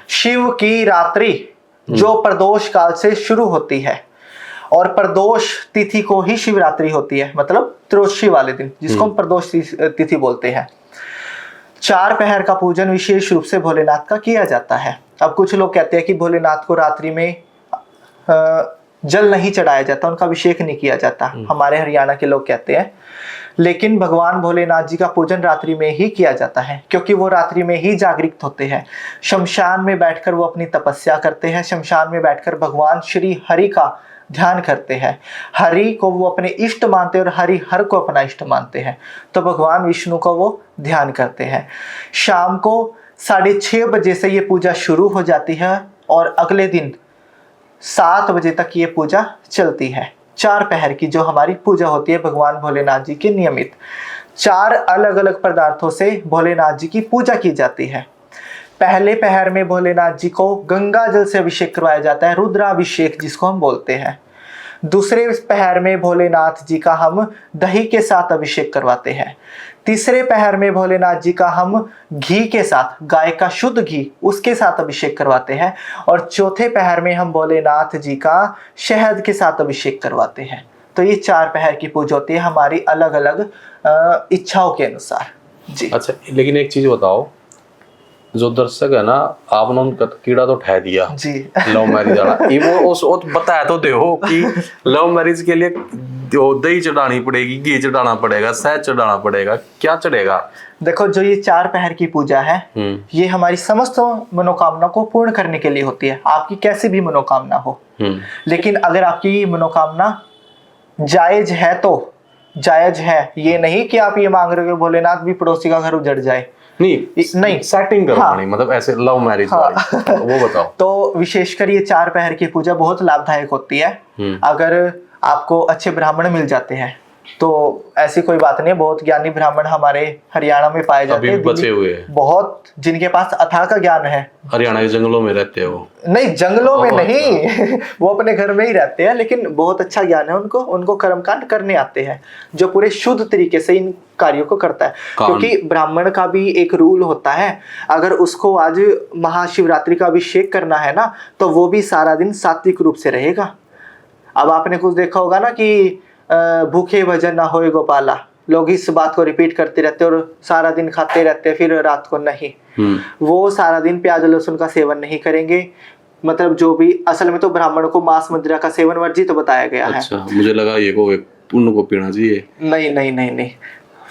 शिव की रात्रि जो प्रदोष काल से शुरू होती है, और प्रदोष तिथि को ही शिवरात्रि होती है, मतलब त्रयोदशी वाले दिन, जिसको हम प्रदोष तिथि बोलते हैं। 4 पहर का पूजन विशेष रूप से भोलेनाथ का किया जाता है। अब कुछ लोग कहते हैं कि भोलेनाथ को रात्रि में जल नहीं चढ़ाया जाता, उनका अभिषेक नहीं किया जाता, हमारे हरियाणा के लोग कहते हैं। लेकिन भगवान भोलेनाथ जी का पूजन रात्रि में ही किया जाता है, क्योंकि वो रात्रि में ही जागृत होते हैं। शमशान में बैठकर वो अपनी तपस्या करते हैं, शमशान में बैठकर भगवान श्री हरि का ध्यान करते हैं। हरि को वो अपने इष्ट मानते हैं और हरि हर को अपना इष्ट मानते हैं, तो भगवान विष्णु को वो ध्यान करते हैं। शाम को 6:30 बजे से ये पूजा शुरू हो जाती है और अगले दिन 7 बजे तक ये पूजा चलती है। 4 पहर की जो हमारी पूजा होती है भगवान भोलेनाथ जी की नियमित, 4 अलग अलग पदार्थों से भोलेनाथ जी की पूजा की जाती है। पहले पहर में भोलेनाथ जी को गंगा जल से अभिषेक करवाया जाता है, रुद्राभिषेक जिसको हम बोलते हैं। दूसरे पहर में भोलेनाथ जी का हम दही के साथ अभिषेक करवाते हैं। तीसरे पहर में भोलेनाथ जी का हम घी के साथ, गाय का शुद्ध घी उसके साथ अभिषेक करवाते हैं। और चौथे पहर में हम भोलेनाथ जी का शहद के साथ अभिषेक करवाते हैं। तो ये 4 पहर की पूजा होती है हमारी अलग अलग इच्छाओं के अनुसार जी। अच्छा, लेकिन एक चीज बताओ, जो दर्शक है ना, आपने उनका कीड़ा तो ठह दिया जी। लव मैरिज वाला, ये वो उस बताया तो दो कि लव मैरिज के लिए दही चढ़ानी पड़ेगी, घी चढ़ाना पड़ेगा, शहद चढ़ाना पड़ेगा, क्या चढ़ेगा? देखो, जो ये 4 पहर की पूजा है ये हमारी समस्त मनोकामना को पूर्ण करने के लिए होती है, आपकी कैसी भी मनोकामना हो। लेकिन अगर आपकी मनोकामना जायज है तो जायज है, ये नहीं कि आप ये मांग रहे हो भोलेनाथ भी पड़ोसी का घर उजड़ जाए, नहीं सेटिंग करवानी। मतलब ऐसे लव मैरिज वाली, वो बताओ। तो विशेषकर ये 4 पहर की पूजा बहुत लाभदायक होती है। अगर आपको अच्छे ब्राह्मण मिल जाते हैं तो ऐसी कोई बात नहीं है, बहुत ज्ञानी ब्राह्मण हमारे हरियाणा में पाए जाते हैं, बचे हुए हैं बहुत, जिनके पास अथाह का ज्ञान है। हरियाणा के जंगलों में रहते हैं वो? नहीं, जंगलों में नहीं वो अपने घर में ही रहते हैं, लेकिन बहुत अच्छा ज्ञान है उनको कर्मकांड करने आते हैं, जो पूरे शुद्ध तरीके से इन कार्यों को करता है। क्योंकि ब्राह्मण का भी एक रूल होता है, अगर उसको आज महाशिवरात्रि का अभिषेक करना है ना, तो वो भी सारा दिन सात्विक रूप से रहेगा। अब आपने कुछ देखा होगा ना कि भूखे भजन ना होए गोपाला, लोग इस बात को रिपीट करते रहते और सारा दिन खाते रहते, फिर रात को नहीं। वो सारा दिन प्याज लहसुन का सेवन नहीं करेंगे, मतलब जो भी, असल में तो ब्राह्मण को मांस मदिरा का सेवन वर्जित तो बताया गया है। अच्छा, मुझे लगा ये को उनको पीना चाहिए। नहीं नहीं नहीं नहीं,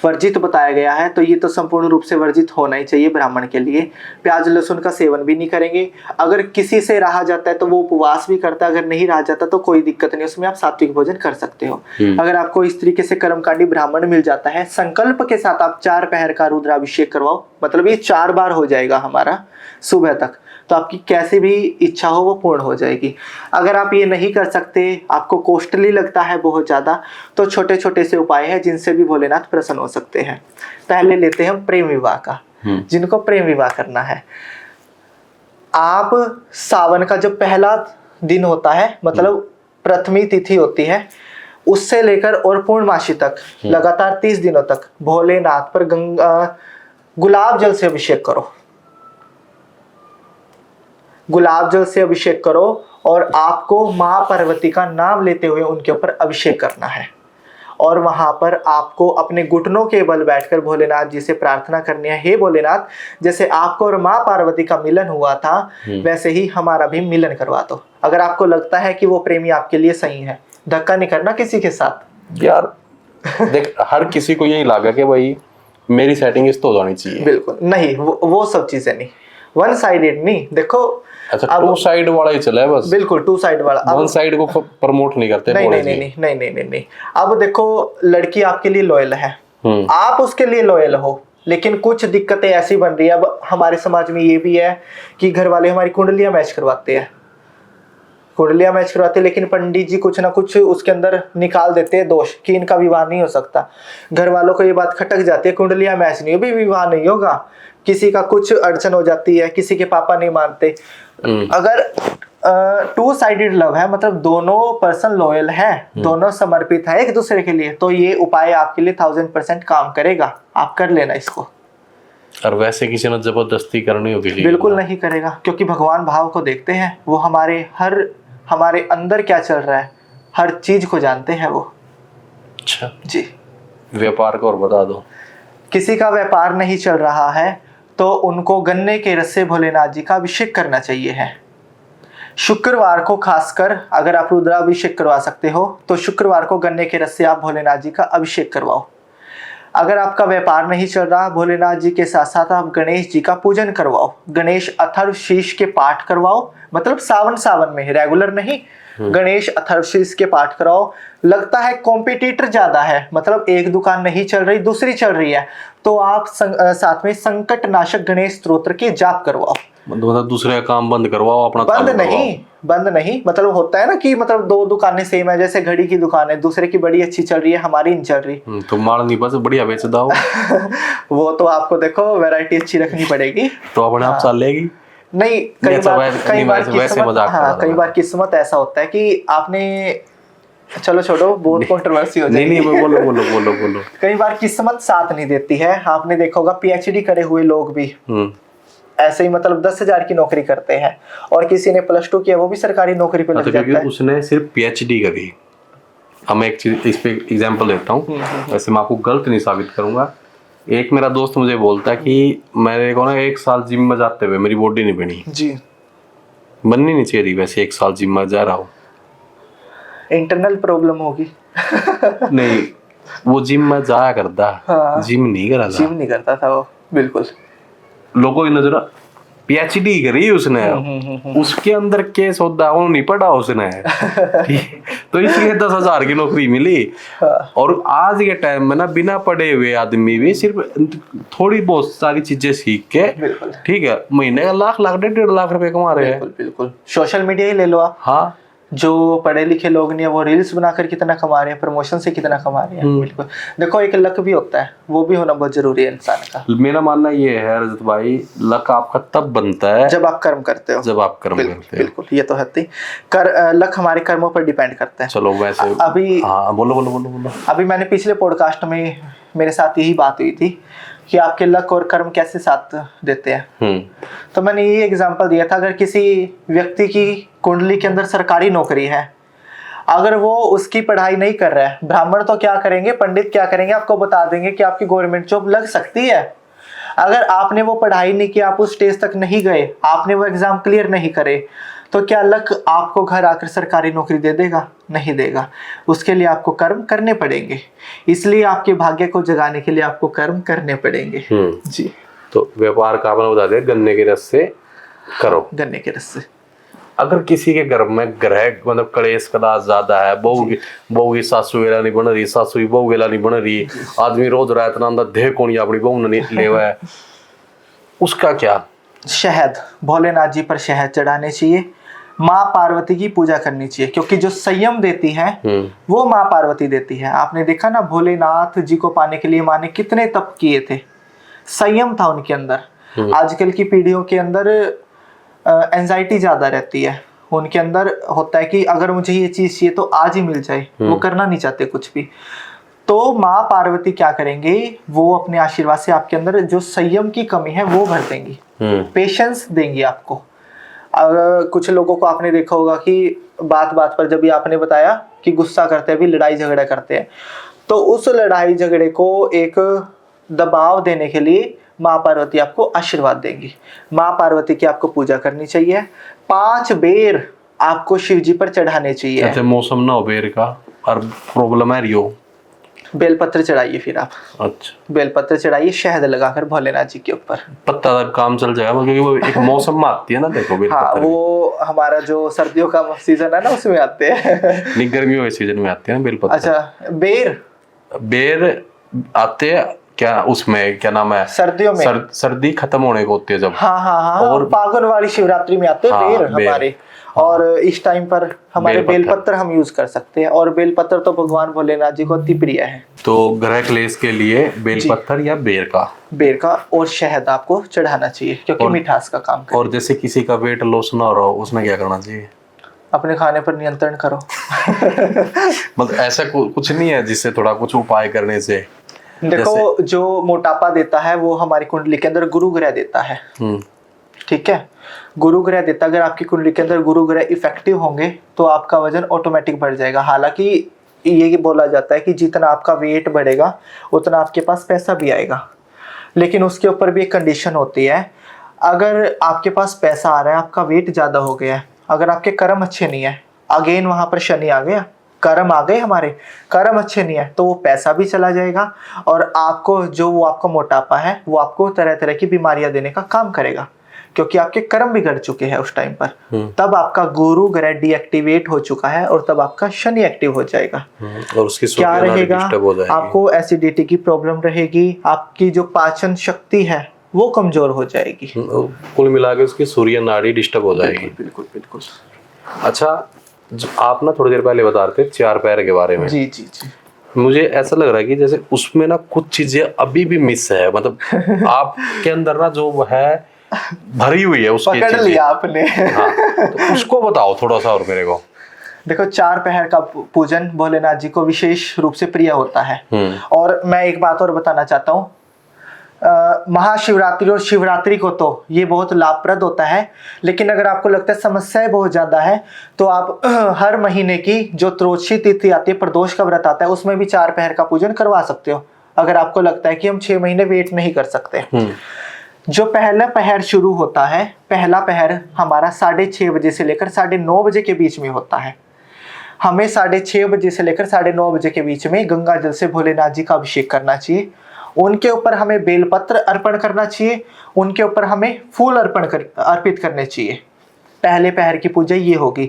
वर्जित बताया गया है, तो ये तो संपूर्ण रूप से वर्जित होना ही चाहिए ब्राह्मण के लिए। प्याज लहसुन का सेवन भी नहीं करेंगे। अगर किसी से रहा जाता है तो वो उपवास भी करता है, अगर नहीं रहा जाता तो कोई दिक्कत नहीं, उसमें आप सात्विक भोजन कर सकते हो। अगर आपको इस तरीके से कर्मकांडी ब्राह्मण मिल जाता है, संकल्प के साथ आप 4 पहर का रुद्राभिषेक करवाओ, मतलब ये 4 बार हो जाएगा हमारा सुबह तक, तो आपकी कैसी भी इच्छा हो वो पूर्ण हो जाएगी। अगर आप ये नहीं कर सकते, आपको कॉस्टली लगता है बहुत ज़्यादा, तो छोटे छोटे से उपाय हैं जिनसे भी भोलेनाथ प्रसन्न हो सकते हैं। पहले लेते हैं हम प्रेम विवाह का। जिनको प्रेम विवाह करना है, आप सावन का जो पहला दिन होता है, मतलब प्रथमी तिथि होती है, उससे लेकर और पूर्णमासी तक लगातार 30 दिनों तक भोलेनाथ पर गुलाब जल से अभिषेक करो। गुलाब जल से अभिषेक करो और आपको माँ पार्वती का नाम लेते हुए उनके ऊपर अभिषेक करना है। और वहां पर आपको अपने घुटनों के बल बैठकर भोलेनाथ जी से प्रार्थना करनी है, हे भोलेनाथ, जैसे आपको और माँ पार्वती का मिलन हुआ था वैसे ही हमारा भी मिलन करवा दो। अगर आपको लगता है कि वो प्रेमी आपके लिए सही है, धक्का नहीं करना किसी के साथ यार। देख, हर किसी को यही लगा कि भाई मेरी सेटिंग इस तो जानी चाहिए। बिल्कुल नहीं, वो सब चीजें नहीं, वन साइडेड नहीं। देखो, अच्छा, 2 साइड वाला ही चला है बस। बिल्कुल 2 साइड वाला, 1 साइड को प्रमोट नहीं करते। नहीं नहीं नहीं नहीं नहीं नहीं नहीं नहीं। अब देखो, लड़की आपके लिए लॉयल है, आप उसके लिए लॉयल हो, लेकिन कुछ दिक्कतें ऐसी बन रही है। अब हमारे समाज में ये भी है कि घर वाले हमारी कुंडलियां मैच करवाते हैं, कुंडलियां मैच करवाते हैं, लेकिन पंडित जी कुछ ना कुछ उसके अंदर निकाल देते हैं दोष कि इनका विवाह नहीं हो सकता। घर वालों को ये बात खटक जाती है, कुंडलियां मैच नहीं होगी, विवाह नहीं होगा। किसी का कुछ अड़चन हो जाती है, किसी के पापा नहीं मानते। अगर 2 साइडेड लव है, मतलब दोनों पर्सन लॉयल है, दोनों समर्पित है एक दूसरे के लिए, तो ये उपाय आपके लिए 1000% काम करेगा। आप कर लेना इसको। और वैसे किसी ने जबरदस्ती करनी होगी? बिल्कुल नहीं करेगा, क्योंकि भगवान भाव को देखते हैं, वो हमारे अंदर क्या चल रहा है हर चीज को जानते हैं वो। अच्छा जी। व्यापार को और बता दो। किसी का व्यापार नहीं चल रहा है तो उनको गन्ने के रस से भोलेनाथ जी का अभिषेक करना चाहिए है। शुक्रवार को खासकर अगर आप रुद्राभिषेक करवा सकते हो तो शुक्रवार को गन्ने के रस से आप भोलेनाथ जी का अभिषेक करवाओ। अगर आपका व्यापार नहीं चल रहा, भोलेनाथ जी के साथ साथ आप गणेश जी का पूजन करवाओ, गणेश अथर्वशीष के पाठ करवाओ, मतलब सावन में, रेगुलर नहीं, गणेश अथर्वशीष के पाठ कराओ। लगता है कॉम्पिटिटर ज्यादा है, मतलब एक दुकान नहीं चल रही दूसरी चल रही है, तो आप साथ में संकट नाशक गणेश स्तोत्र के जाप करवाओ। मतलब दूसरे का काम बंद करवाओ, अपना बंद चालू नहीं, बंद नहीं, मतलब होता है ना कि मतलब दो दुकानें सेम है, जैसे घड़ी की दुकान है, दूसरे की बड़ी अच्छी चल रही है, हमारी नहीं चल रही। तो माल नहीं बस बढ़िया बेच दाओ। वो तो आपको देखो वैरायटी अच्छी रखनी पड़ेगी। तो अपने आप चल लेगी। नहीं, कई बार किस्मत ऐसा होता है कि आपने, चलो छोड़ो, बहुत कंट्रोवर्सी हो जाएगी। नहीं बोलो बोलो बोलो बोलो। कई बार किस्मत साथ नहीं देती है। आपने देखा होगा पीएचडी करे हुए लोग भी ऐसे ही मतलब 10,000 की नौकरी करते हैं, और किसी ने +2 किया वो भी सरकारी नौकरी पे लग जाता है। उसने सिर्फ पीएचडी करी। अब मैं एक चीज इस पे एग्जांपल देता हूँ, वैसे मैं आपको गलत नहीं साबित करूंगा। एक मेरा दोस्त मुझे बोलता है कि मेरे को ना 1 साल जिम में जाते हुए मेरी बॉडी नहीं बनी जी, बननी नहीं चाहिए थी। वैसे 1 साल जिम में जा रहा हूँ, इंटरनल प्रॉब्लम होगी। नहीं, वो जिम में जाया करता। हाँ, जिम नहीं करा था, जिम नहीं करता था वो, बिल्कुल। लोगों की नजर पीएचडी करी उसने, उसके अंदर केस होता है वो नहीं पढ़ा उसने। तो इसलिए 10,000 की नौकरी मिली। और आज के टाइम में ना बिना पढ़े हुए आदमी भी सिर्फ थोड़ी बहुत सारी चीजें सीख के, ठीक है, महीने का लाख 1.5 लाख रुपए कमा रहे हैं। बिल्कुल। सोशल मीडिया ही ले लो आप। हाँ, जो पढ़े लिखे लोग नहीं है वो रील्स बनाकर कितना कमा रहे हैं, प्रमोशन से कितना कमा रहे हैं। बिल्कुल। देखो, एक लक भी होता है, वो भी होना बहुत जरूरी है इंसान का। मेरा मानना ये है रजत भाई, लक आपका तब बनता है जब आप कर्म करते हो। जब आप कर्म करते हो। बिल्कुल, ये तो है ही। लक हमारे कर्मों पर डिपेंड करता है। चलो वैसे अभी, हाँ, बोलो बोलो बोलो बोलो। अभी मैंने पिछले पॉडकास्ट में मेरे साथ यही बात हुई थी कि आपके लक और कर्म कैसे साथ देते हैं। तो मैंने ये एग्जांपल दिया था, अगर किसी व्यक्ति की कुंडली के अंदर सरकारी नौकरी है, अगर वो उसकी पढ़ाई नहीं कर रहा है, ब्राह्मण तो क्या करेंगे, पंडित क्या करेंगे, आपको बता देंगे कि आपकी गवर्नमेंट जॉब लग सकती है। अगर आपने वो पढ़ाई नहीं की, आप उस स्टेज तक नहीं गए, आपने वो एग्जाम क्लियर नहीं करे, तो क्या लक आपको घर आकर सरकारी नौकरी दे देगा? नहीं देगा। उसके लिए आपको कर्म करने पड़ेंगे। इसलिए आपके भाग्य को जगाने के लिए आपको कर्म करने पड़ेंगे। जी। तो व्यापार का आपने बता दिया, गन्ने के रस से करो। गन्ने के रस से। अगर किसी के घर में ग्रह मतलब कलेश कलाश ज्यादा है, बहू की सासू वेला नहीं बन रही, सासू की बहू वेला नहीं बन रही, आदमी रोज रात ना देह कौन अपनी बहू ने लेवा है, उसका क्या? शहद, भोलेनाथ जी पर शहद चढ़ाने चाहिए, माँ पार्वती की पूजा करनी चाहिए, क्योंकि जो संयम देती है वो माँ पार्वती देती है। आपने देखा ना, भोलेनाथ जी को पाने के लिए माँ ने कितने तप किए थे, संयम था उनके अंदर। आजकल की पीढ़ियों के अंदर एंजाइटी ज्यादा रहती है, उनके अंदर होता है कि अगर मुझे ये चीज चाहिए तो आज ही मिल जाए, वो करना नहीं चाहते कुछ भी। तो माँ पार्वती क्या करेंगे, वो अपने आशीर्वाद से आपके अंदर जो संयम की कमी है वो भर देंगी, पेशेंस देंगी आपको। अगर कुछ लोगों को आपने देखा होगा कि बात बात पर, जब भी आपने बताया कि गुस्सा करते हैं, भी लड़ाई झगड़ा करते हैं, तो उस लड़ाई झगड़े को एक दबाव देने के लिए माँ पार्वती आपको आशीर्वाद देंगी। माँ पार्वती की आपको पूजा करनी चाहिए। 5 बेर आपको शिव जी पर चढ़ाने चाहिए। अच्छा, मौसम ना हो बेर का और प्रॉब्लम है रियो, बेलपत्र चढ़ाइए फिर आप। अच्छा, बेलपत्र चढ़ाइए शहद लगाकर भोलेनाथ जी के ऊपर। पत्ता तक काम चल जाएगा, क्योंकि वो एक मौसम में आती है ना। देखो हाँ, वो हमारा जो सर्दियों का सीजन है ना, उसमें आते हैं। नहीं, गर्मियों के सीजन में आते हैं ना बेलपत्र। अच्छा, बेर आते हैं क्या, उसमें क्या नाम है, सर्दियों में, सर्दी खत्म होने को होती है जब। हाँ, और फागुन वाली शिवरात्रि में आते हैं बेर हमारे। और इस टाइम पर हमारे बेलपत्र हम यूज कर सकते हैं, और बेलपत्र तो भगवान भोलेनाथ जी को अति प्रिय है। तो ग्रह क्लेश के लिए बेलपत्र या बेर का और शहद आपको चढ़ाना चाहिए, क्योंकि मिठास का काम करता है। और जैसे किसी का वेट लॉस ना हो रहा हो, उसमें क्या करना चाहिए? अपने खाने पर नियंत्रण करो। मतलब ऐसा कुछ नहीं है जिससे थोड़ा कुछ उपाय करने से? देखो, जो मोटापा देता है वो हमारी कुंडली के अंदर गुरु ग्रह देता है। ठीक है, गुरु ग्रह देता, अगर आपकी कुंडली के अंदर गुरु ग्रह इफेक्टिव होंगे तो आपका वजन ऑटोमेटिक बढ़ जाएगा। हालांकि ये बोला जाता है कि जितना आपका वेट बढ़ेगा उतना आपके पास पैसा भी आएगा, लेकिन उसके ऊपर भी एक कंडीशन होती है। अगर आपके पास पैसा आ रहा है, आपका वेट ज्यादा हो गया है, अगर आपके कर्म अच्छे नहीं है, अगेन वहां पर शनि आ गया, कर्म आ गए, हमारे कर्म अच्छे नहीं है, तो वो पैसा भी चला जाएगा, और आपको जो वो आपका मोटापा है वो आपको तरह तरह की बीमारियां देने का काम करेगा। क्योंकि आपके कर्म बिगड़ चुके हैं उस टाइम पर। तब आपका गुरु ग्रह डीएक्टिवेट हो चुका है और तब आपका शनि एक्टिव हो जाएगा। और उसकी क्या रहेगा, डिस्टर्ब हो जाएगी। आपको एसिडिटी की प्रॉब्लम रहेगी, आपकी जो पाचन शक्ति है वो कमजोर हो जाएगी। कुल मिला के उसकी सूर्य नाड़ी डिस्टर्ब हो जाएगी। बिल्कुल बिल्कुल। अच्छा, आप ना थोड़ी देर पहले बता रहे थे 4 पैर के बारे में। जी जी जी। मुझे ऐसा लग रहा है कि जैसे उसमें ना कुछ चीजें अभी भी मिस है, मतलब आपके अंदर ना जो है भरी हुई है उसकी पकड़ चीजें। लिया आपने। हाँ, तो उसको बताओ थोड़ा सा और मेरे को। देखो, 4 पहर का पूजन भोलेनाथ जी को विशेष रूप से प्रिय होता है। और मैं एक बात और बताना चाहता हूँ, महाशिवरात्रि और शिवरात्रि को तो ये बहुत लाभप्रद होता है, लेकिन अगर आपको लगता है समस्याएं बहुत ज्यादा है तो आप हर महीने की जो त्रोदशी तिथि आती है, प्रदोष का व्रत आता है, उसमें भी 4 पहर का पूजन करवा सकते हो अगर आपको लगता है कि हम 6 महीने वेट नहीं कर सकते। जो पहला पहर शुरू होता है, पहला पहर हमारा 6:30 बजे से लेकर 9:30 बजे के बीच में होता है। हमें 6:30 बजे से लेकर 9:30 बजे के बीच में गंगा जल से भोलेनाथ जी का अभिषेक करना चाहिए। उनके ऊपर हमें बेलपत्र अर्पण करना चाहिए, उनके ऊपर हमें फूल अर्पित करने चाहिए। पहले पहर की पूजा ये होगी।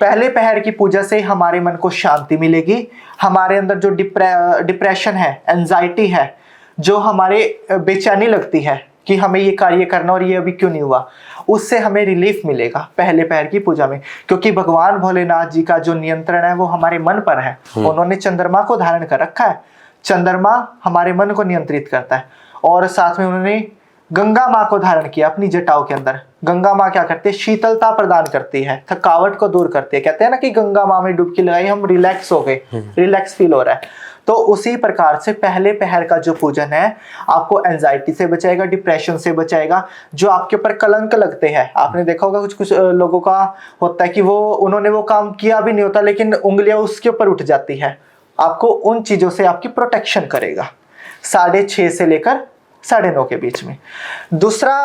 पहले पहर की पूजा से हमारे मन को शांति मिलेगी, हमारे अंदर जो डिप्रेशन है, एंजाइटी है, जो हमारे बेचैनी लगती है कि हमें ये कार्य करना और ये अभी क्यों नहीं हुआ, उससे हमें रिलीफ मिलेगा पहले पहर की पूजा में। क्योंकि भगवान भोलेनाथ जी का जो नियंत्रण है वो हमारे मन पर है। उन्होंने चंद्रमा को धारण कर रखा है, चंद्रमा हमारे मन को नियंत्रित करता है। और साथ में उन्होंने गंगा माँ को धारण किया अपनी जटाओं के अंदर। गंगा माँ क्या करती है, शीतलता प्रदान करती है, थकावट को दूर करती है। कहते हैं ना कि गंगा माँ में डुबकी लगाई, हम रिलैक्स हो गए, रिलैक्स फील हो रहा है। तो उसी प्रकार से पहले पहर का जो पूजन है आपको एंजाइटी से बचाएगा, डिप्रेशन से बचाएगा, जो आपके ऊपर कलंक लगते हैं। आपने देखा होगा कुछ लोगों का होता है कि उन्होंने वो काम किया भी नहीं होता लेकिन उंगलियां उसके ऊपर उठ जाती है। आपको उन चीजों से आपकी प्रोटेक्शन करेगा 6:30 से लेकर 9:30 के बीच में। दूसरा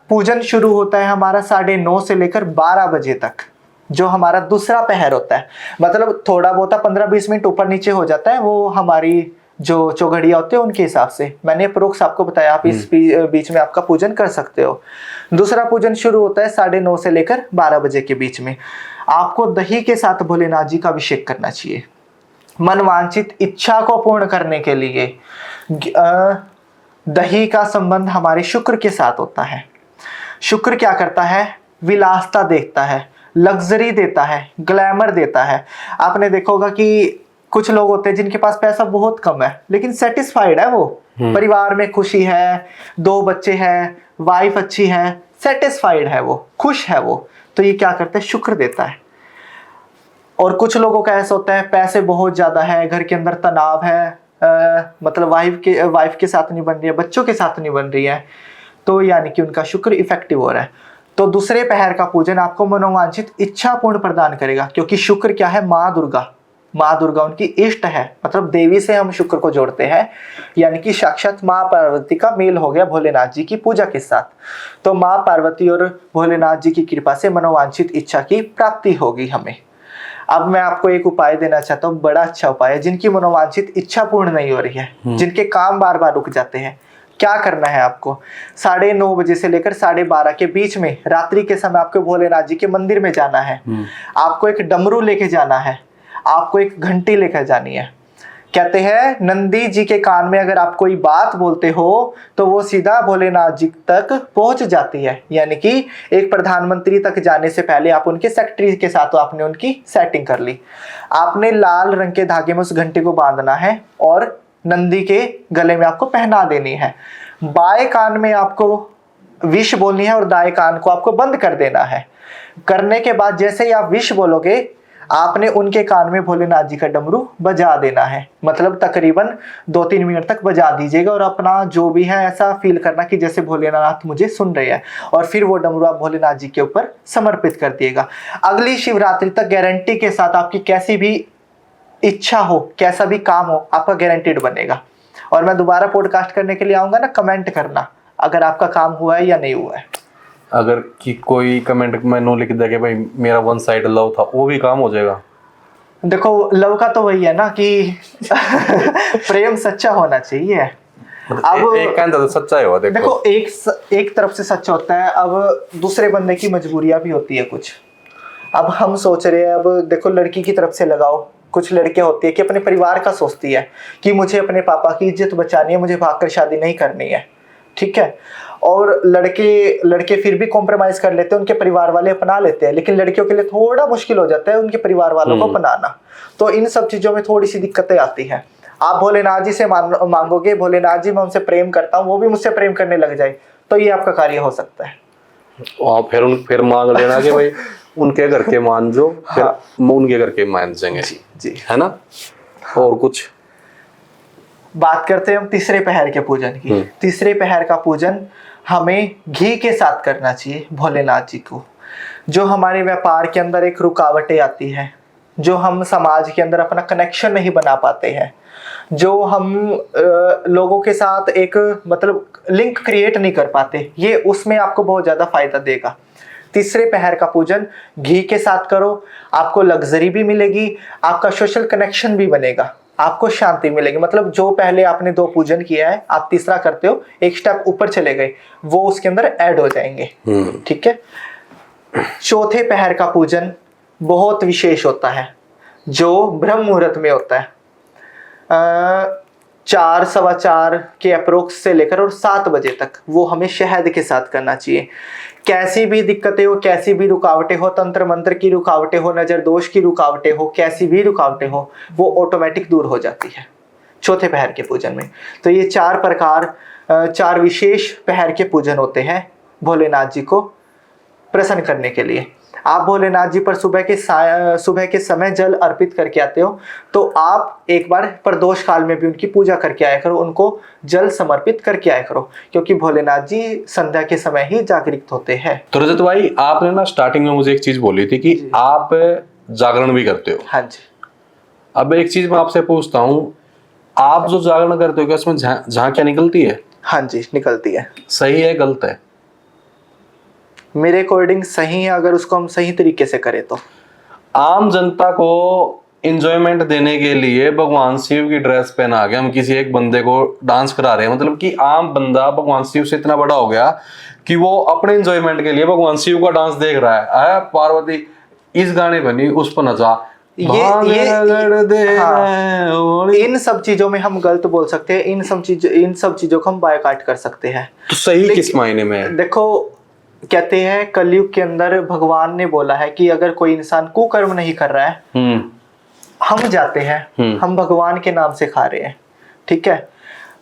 पूजन शुरू होता है हमारा 9:30 से लेकर 12 बजे तक, जो हमारा दूसरा पहर होता है। मतलब थोड़ा बहुत 15-20 मिनट ऊपर नीचे हो जाता है, वो हमारी जो चौघड़िया होते हैं उनके हिसाब से। मैंने अप्रोक्स आपको बताया, आप इस बीच में आपका पूजन कर सकते हो। दूसरा पूजन शुरू होता है 9:30 से लेकर 12 बजे के बीच में। आपको दही के साथ भोलेनाथ जी का अभिषेक करना चाहिए। मनवांछित इच्छा को पूर्ण करने के लिए दही का संबंध हमारे शुक्र के साथ होता है। शुक्र क्या करता है, विलासता देखता है, लग्जरी देता है, ग्लैमर देता है। आपने देखा होगा कि कुछ लोग होते हैं जिनके पास पैसा बहुत कम है लेकिन सेटिस्फाइड है, वो परिवार में खुशी है, 2 बच्चे हैं, वाइफ अच्छी है, सेटिस्फाइड है, वो खुश है वो। तो ये क्या करता है, शुक्र देता है। और कुछ लोगों का ऐसा होता है पैसे बहुत ज्यादा है, घर के अंदर तनाव है, मतलब वाइफ के साथ नहीं बन रही है, बच्चों के साथ नहीं बन रही है, तो यानी कि उनका शुक्र इफेक्टिव हो रहा है। तो दूसरे पहर का पूजन आपको मनोवांछित इच्छा पूर्ण प्रदान करेगा, क्योंकि शुक्र क्या है, माँ दुर्गा उनकी इष्ट है। मतलब देवी से हम शुक्र को जोड़ते हैं, यानी कि साक्षात माँ पार्वती का मेल हो गया भोलेनाथ जी की पूजा के साथ। तो माँ पार्वती और भोलेनाथ जी की कृपा से मनोवांछित इच्छा की प्राप्ति होगी हमें। अब मैं आपको एक उपाय देना चाहता हूँ, बड़ा अच्छा उपाय है। जिनकी मनोवांछित इच्छा पूर्ण नहीं हो रही है, जिनके काम बार बार रुक जाते हैं, क्या करना है आपको, 9:30 बजे से लेकर 12:30 के बीच में रात्रि के समय आपको भोलेनाथ जी के मंदिर में जाना है। आपको एक डमरू लेके जाना है, आपको एक घंटी लेकर जानी है। कहते हैं नंदी जी के कान में अगर आप कोई बात बोलते हो तो वो सीधा भोलेनाथ जी तक पहुंच जाती है। यानी कि एक प्रधानमंत्री तक जाने से पहले आप उनके सेक्रेटरी के साथ आपने उनकी सेटिंग कर ली। आपने लाल रंग के धागे में उस घंटे को बांधना है और नंदी के गले में आपको पहना देनी है। बाएं कान में आपको विश बोलनी है और दाएं कान को आपको बंद कर देना है। करने के बाद जैसे ही आप विश बोलोगे, आपने उनके कान में भोलेनाथ जी का डमरू बजा देना है। मतलब तकरीबन 2-3 मिनट तक बजा दीजिएगा और अपना जो भी है ऐसा फील करना कि जैसे भोलेनाथ मुझे सुन रहे हैं, और फिर वो डमरू आप भोलेनाथ जी के ऊपर समर्पित कर दिएगा। अगली शिवरात्रि तक गारंटी के साथ आपकी कैसी भी इच्छा हो, कैसा भी काम हो, आपका गारंटेड बनेगा। और मैं दोबारा पॉडकास्ट करने के लिए आऊंगा ना, कमेंट करना अगर आपका काम हुआ है या नहीं हुआ है। अगर कि कोई कमेंट में नो लिख दे कि भाई मेरा 1 साइड लव था, वो भी काम हो जाएगा। देखो लव का तो वही है ना कि प्रेम सच्चा होना चाहिए। अब एक कहता तो सच्चा है वो। देखो एक तरफ से सच होता है, अब दूसरे बंदे की मजबूरियां भी होती है कुछ। अब हम सोच रहे हैं, अब देखो लड़की की तरफ से लगाओ, कुछ लड़कियां होती है कि अपने परिवार का सोचती है कि मुझे अपने पापा की इज्जत बचानी है, मुझे भागकर शादी नहीं करनी है, ठीक है। और लड़के फिर भी कॉम्प्रोमाइज कर लेते हैं, उनके परिवार वाले अपना लेते हैं, लेकिन लड़कियों के लिए थोड़ा मुश्किल हो जाता है उनके परिवार वालों को अपनाना। तो इन सब चीजों में थोड़ी सी दिक्कतें आती हैं। आप भोलेनाथ जी से मांगोगे, भोलेनाथ जी मैं उनसे प्रेम करता हूँ, वो भी मुझसे प्रेम करने लग जाए, तो ये आपका कार्य हो सकता है। और फिर मांग लेना कि भाई उनके घर के मान जो, फिर उनके घर के मान जाएंगे जी है ना। और कुछ बात करते हैं हम तीसरे पहर के पूजन की। तीसरे पहर का पूजन हमें घी के साथ करना चाहिए भोलेनाथ जी को। जो हमारे व्यापार के अंदर एक रुकावटें आती हैं, जो हम समाज के अंदर अपना कनेक्शन नहीं बना पाते हैं, जो हम लोगों के साथ एक मतलब लिंक क्रिएट नहीं कर पाते, ये उसमें आपको बहुत ज़्यादा फायदा देगा। तीसरे पहर का पूजन घी के साथ करो, आपको लग्जरी भी मिलेगी, आपका सोशल कनेक्शन भी बनेगा, आपको शांति मिलेगी। मतलब जो पहले आपने 2 पूजन किया है, आप तीसरा करते हो, एक स्टेप ऊपर चले गए, वो उसके अंदर ऐड हो जाएंगे, ठीक है। चौथे पहर का पूजन बहुत विशेष होता है, जो ब्रह्म मुहूर्त में होता है। 4 सवा 4 के अप्रोक्स से लेकर और 7 बजे तक, वो हमें शहद के साथ करना चाहिए। कैसी भी दिक्कतें हो, कैसी भी रुकावटें हो, तंत्र मंत्र की रुकावटें हो, नजर दोष की रुकावटें हो, कैसी भी रुकावटें हो, वो ऑटोमेटिक दूर हो जाती है चौथे पहर के पूजन में। तो ये 4 विशेष पहर के पूजन होते हैं भोलेनाथ जी को प्रसन्न करने के लिए। आप भोलेनाथ जी पर सुबह के समय जल अर्पित करके आते हो, तो आप एक बार प्रदोष काल में भी उनकी पूजा करके आया करो, उनको जल समर्पित करके आया करो, क्योंकि भोलेनाथ जी संध्या के समय ही जागृत होते हैं। तो रजत भाई, आपने ना स्टार्टिंग में मुझे एक चीज बोली थी कि आप जागरण भी करते हो। हाँ जी। अब एक चीज मैं आपसे पूछता हूँ, आप जो जागरण करते हो क्या उसमें झांकियां निकलती है? हाँ जी, निकलती है। सही है गलत है? मेरे अकॉर्डिंग सही है, अगर उसको हम सही तरीके से करें तो। आम जनता को इंजॉयमेंट देने के लिए भगवान शिव की ड्रेस पहना के हम किसी एक बंदे को डांस करा रहे हैं, मतलब कि आम बंदा भगवान शिव से इतना बड़ा हो गया कि वो अपने इंजॉयमेंट के लिए भगवान शिव का डांस देख रहा है। आया पार्वती इस गाने बनी, उस पर नचा, इन सब चीजों में हम गलत बोल सकते हैं, इन सब चीजों को हम बायकॉट कर सकते हैं। तो सही किस मायने में? देखो, कहते हैं कलयुग के अंदर भगवान ने बोला है कि अगर कोई इंसान कुकर्म नहीं कर रहा है, हम जाते हैं, हम भगवान के नाम से खा रहे हैं, ठीक है।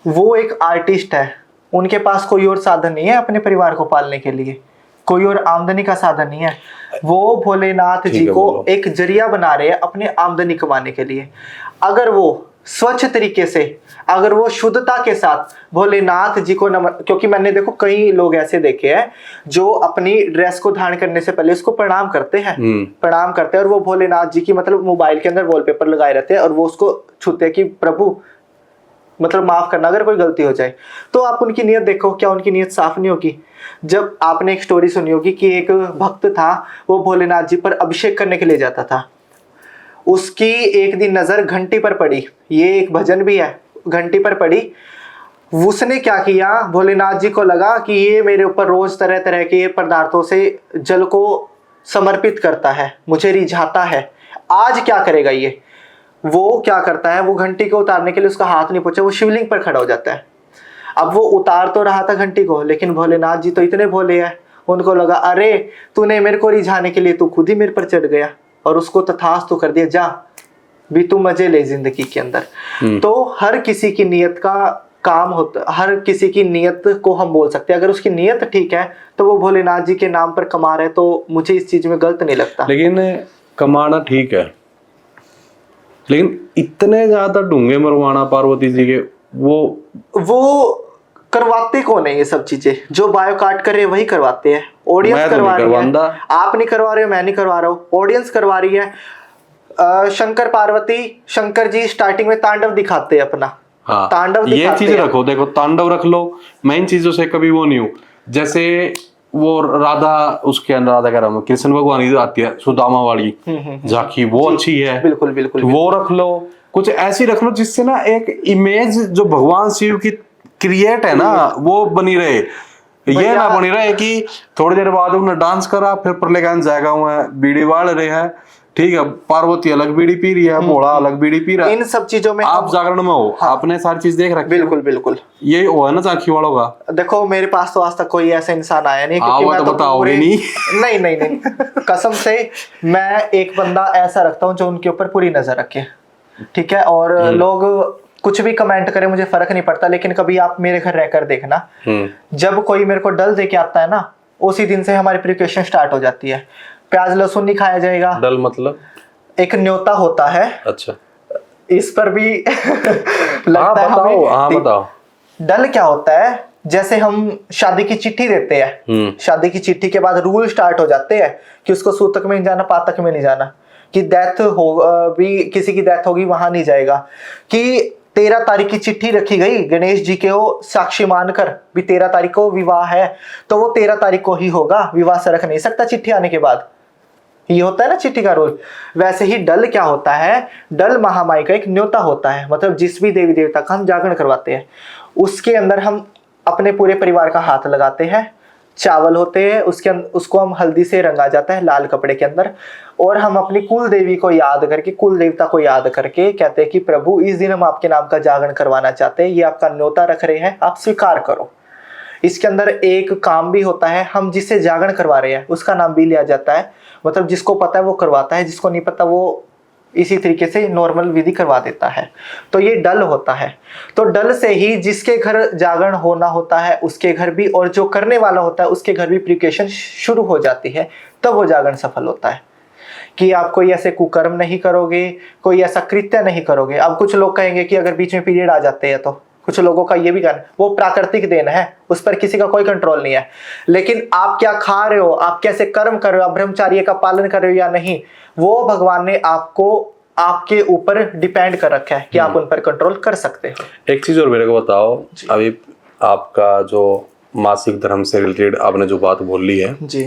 वो एक आर्टिस्ट है, उनके पास कोई और साधन नहीं है अपने परिवार को पालने के लिए, कोई और आमदनी का साधन नहीं है। वो भोलेनाथ जी को एक जरिया बना रहे हैं अपने आमदनी कमाने के लिए। अगर वो स्वच्छ तरीके से, अगर वो शुद्धता के साथ भोलेनाथ जी को नमन, क्योंकि मैंने देखो कई लोग ऐसे देखे हैं जो अपनी ड्रेस को धारण करने से पहले उसको प्रणाम करते हैं, और वो भोलेनाथ जी की मतलब मोबाइल के अंदर वॉलपेपर लगाए रहते हैं और वो उसको छूते हैं कि प्रभु मतलब माफ करना अगर कोई गलती हो जाए। तो आप उनकी नीयत देखो, क्या उनकी नीयत साफ नहीं होगी? जब आपने एक स्टोरी सुनी होगी कि एक भक्त था, वो भोलेनाथ जी पर अभिषेक करने के लिए जाता था, उसकी एक दिन नजर घंटी पर पड़ी, ये एक भजन भी है, घंटी पर पड़ी। उसने क्या किया, भोलेनाथ जी को लगा कि ये मेरे ऊपर रोज तरह तरह के पदार्थों से जल को समर्पित करता है, मुझे रिझाता है, आज क्या करेगा ये। वो क्या करता है, वो घंटी को उतारने के लिए उसका हाथ नहीं पहुंचा, वो शिवलिंग पर खड़ा हो जाता है। अब वो उतार तो रहा था घंटी को, लेकिन भोलेनाथ जी तो इतने भोले हैं, उनको लगा अरे तूने मेरे को रिझाने के लिए तू खुद ही मेरे पर चढ़ गया, और उसको तथास्तु कर दिया, जा भी तू मजे ले जिंदगी के अंदर। तो हर किसी की नियत का काम होता, हर किसी की नियत को हम बोल सकते हैं। अगर उसकी नियत ठीक है तो वो भोलेनाथ जी के नाम पर कमा रहे, तो मुझे इस चीज में गलत नहीं लगता। लेकिन कमाना ठीक है, लेकिन इतने ज्यादा ढूंगे मरवाना पार्वती जी के, वो करवाते कौन है ये सब चीजें? जो बायो काट कर रहे हैं वही करवाते हैं, ऑडियंस करवा रही है। आप नहीं करवा रहे हो, मैं नहीं करवा रहा हूँ, ऑडियंस करवा रही है। शंकर पार्वती, शंकर जी स्टार्टिंग में तांडव दिखाते हैं अपना, हाँ, तांडव ये चीज रखो, देखो तांडव रख लो, मैं इन चीजों से कभी वो नहीं हूँ। जैसे वो राधा, उसके अंदर राधा कह रहा हूँ, कृष्ण भगवान की आती है सुदामा वाली झांकी, वो अच्छी है, बिल्कुल बिल्कुल, वो रख लो, कुछ ऐसी रख लो जिससे ना एक इमेज जो भगवान शिव की क्रिएट है ना वो बनी रहे। ये ना बनी रहे कि थोड़ी देर बाद उन्होंने डांस करा, फिर परलेगान जाएगा हुआ बीड़ी वाल रहे हैं, ठीक है, पार्वती अलग बीड़ी पी रही है, भोला अलग बीड़ी पी रहा है। इन सब चीजों में आप जागरण में हो, आपने सारी चीज देख रखी है। बिल्कुल बिल्कुल, ये वो है ना झांकी वालों का। देखो मेरे पास तो आज तक कोई ऐसा इंसान आया नहीं, क्योंकि वो मैं तो तो बताओगे नहीं। नहीं नहीं नहीं, कसम से मैं एक बंदा ऐसा रखता हूँ जो उनके ऊपर पूरी नजर रखे, ठीक है। और लोग कुछ भी कमेंट करें मुझे फर्क नहीं पड़ता, लेकिन कभी आप मेरे घर रहकर देखना, जब कोई मेरे को डल दे के आता है ना, उसी दिन से हमारी प्रिपरेशन स्टार्ट हो जाती है। प्याज लहसुन नहीं खाया जाएगा। डल मतलब एक न्योता होता है। अच्छा, इस पर भी लगता है हमें। हाँ बताओ। डल क्या होता है? जैसे हम शादी की चिट्ठी देते हैं, शादी की चिट्ठी के बाद रूल स्टार्ट हो जाते हैं कि उसको सूतक में नहीं जाना, पातक में नहीं जाना, कि डेथ हो भी, किसी की डेथ होगी वहां नहीं जाएगा, कि 13 तारीख की चिट्ठी रखी गई गणेश जी के वो साक्षी मानकर भी 13 तारीख को विवाह है, तो वो 13 तारीख को ही होगा, विवाह से रख नहीं सकता चिट्ठी आने के बाद। ये होता है ना चिट्ठी का रूल। वैसे ही डल क्या होता है? डल महामाई का एक न्योता होता है, मतलब जिस भी देवी देवता का हम जागरण करवाते हैं उसके अंदर हम अपने पूरे परिवार का हाथ लगाते हैं। चावल होते हैं उसको हम हल्दी से रंगा जाता है लाल कपड़े के अंदर, और हम अपनी कुल देवी को याद करके, कुल देवता को याद करके कहते हैं कि प्रभु इस दिन हम आपके नाम का जागरण करवाना चाहते हैं, ये आपका न्योता रख रहे हैं, आप स्वीकार करो। इसके अंदर एक काम भी होता है, हम जिससे जागरण करवा रहे हैं उसका नाम भी लिया जाता है, मतलब जिसको पता है वो करवाता है, जिसको नहीं पता वो इसी तरीके से नॉर्मल विधि करवा देता है। तो ये डल होता है। तो डल से ही जिसके घर जागरण होना होता है उसके घर भी, और जो करने वाला होता है उसके घर भी प्रिपरेशन शुरू हो जाती है, तब वो जागरण सफल होता है। कि आप कोई ऐसे कुकर्म नहीं करोगे, कोई ऐसा कृत्य नहीं करोगे। अब कुछ लोग कहेंगे कि अगर बीच में पीरियड आ जाते हैं, तो कुछ लोगों का ये भी कहना, वो प्राकृतिक देन है, उस पर किसी का कोई कंट्रोल नहीं है। लेकिन आप क्या खा रहे हो, आप कैसे कर्म कर रहे हो, आप ब्रह्मचर्य का पालन कर रहे हो या नहीं, वो भगवान ने आपको आपके ऊपर डिपेंड कर रखा है कि आप उन पर कंट्रोल कर सकते हो। एक चीज और मेरे को बताओ, अभी आपका जो मासिक धर्म से रिलेटेड आपने जो बात बोली है जी,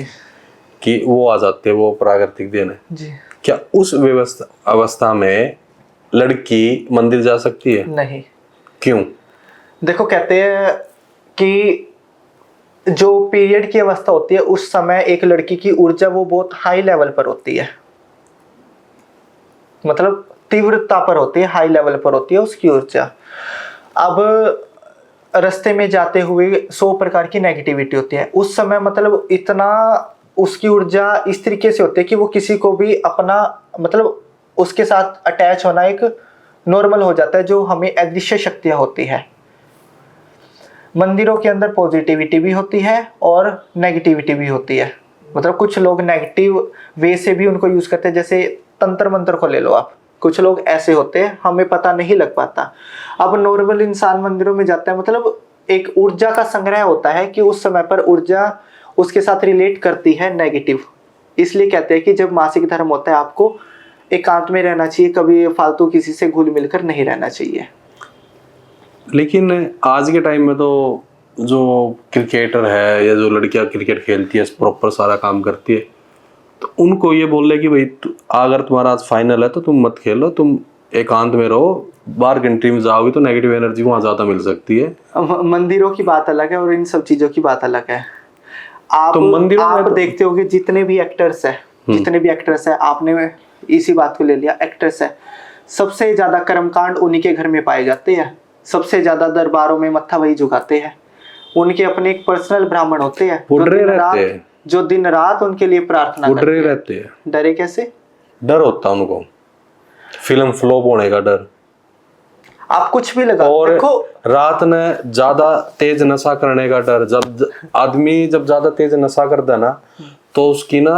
कि वो आ जाते हैं, वो प्राकृतिक देन है जी, क्या उस अवस्था में लड़की मंदिर जा सकती है? नहीं। क्यों? देखो कहते हैं कि जो पीरियड की अवस्था होती है उस समय एक लड़की की ऊर्जा वो बहुत हाई लेवल पर होती है, मतलब तीव्रता पर होती है, हाई लेवल पर होती है उसकी ऊर्जा। अब रास्ते में जाते हुए 100 प्रकार की नेगेटिविटी होती है उस समय, मतलब इतना उसकी ऊर्जा इस तरीके से होती है कि वो किसी को भी अपना, मतलब उसके साथ अटैच होना एक नॉर्मल हो जाता है, जो हमें अदृश्य शक्तियां होती है। मंदिरों के अंदर पॉजिटिविटी भी होती है और नेगेटिविटी भी होती है, मतलब कुछ लोग नेगेटिव वे से भी उनको यूज करते हैं। जैसे तंत्र मंत्र को ले लो आप, कुछ लोग ऐसे होते हैं हमें पता नहीं लग पाता। अब नॉर्मल इंसान मंदिरों में जाता है, मतलब एक ऊर्जा का संग्रह होता है कि उस समय पर ऊर्जा उसके साथ रिलेट करती है नेगेटिव। इसलिए कहते हैं कि जब मासिक धर्म होता है आपको एकांत में रहना चाहिए, कभी फालतू किसी से घुल मिलकर नहीं रहना चाहिए। लेकिन आज के टाइम में तो जो क्रिकेटर है या जो लड़कियां क्रिकेट खेलती है, प्रॉपर सारा काम करती है, तो उनको ये बोल रहे कि भाई अगर तुम्हारा आज फाइनल है तो तुम मत खेलो, तुम एकांत में रहो, बाहर कंट्री में जाओगे तो नेगेटिव एनर्जी वहां ज्यादा मिल सकती है। मंदिरों की बात अलग है और इन सब चीजों की बात अलग है। आप तो मंदिरों में आप देखते होगे जितने भी एक्टर्स है, आपने इसी बात को ले लिया, एक्टर्स है, सबसे ज्यादा कर्मकांड उन्हीं के घर में पाए जाते हैं, सबसे ज्यादा दरबारों में मत्था वही झुकाते हैं। उनके अपने एक पर्सनल ब्राह्मण होते हैं जो दिन रात उनके लिए प्रार्थना करते रहते हैं। डरे कैसे? डर होता है उनको, फिल्म फ्लॉप होने का डर। आप कुछ भी लगा और देखो, रात में ज्यादा तेज नशा करने का डर। जब आदमी ज्यादा तेज नशा करता है ना, तो उसकी ना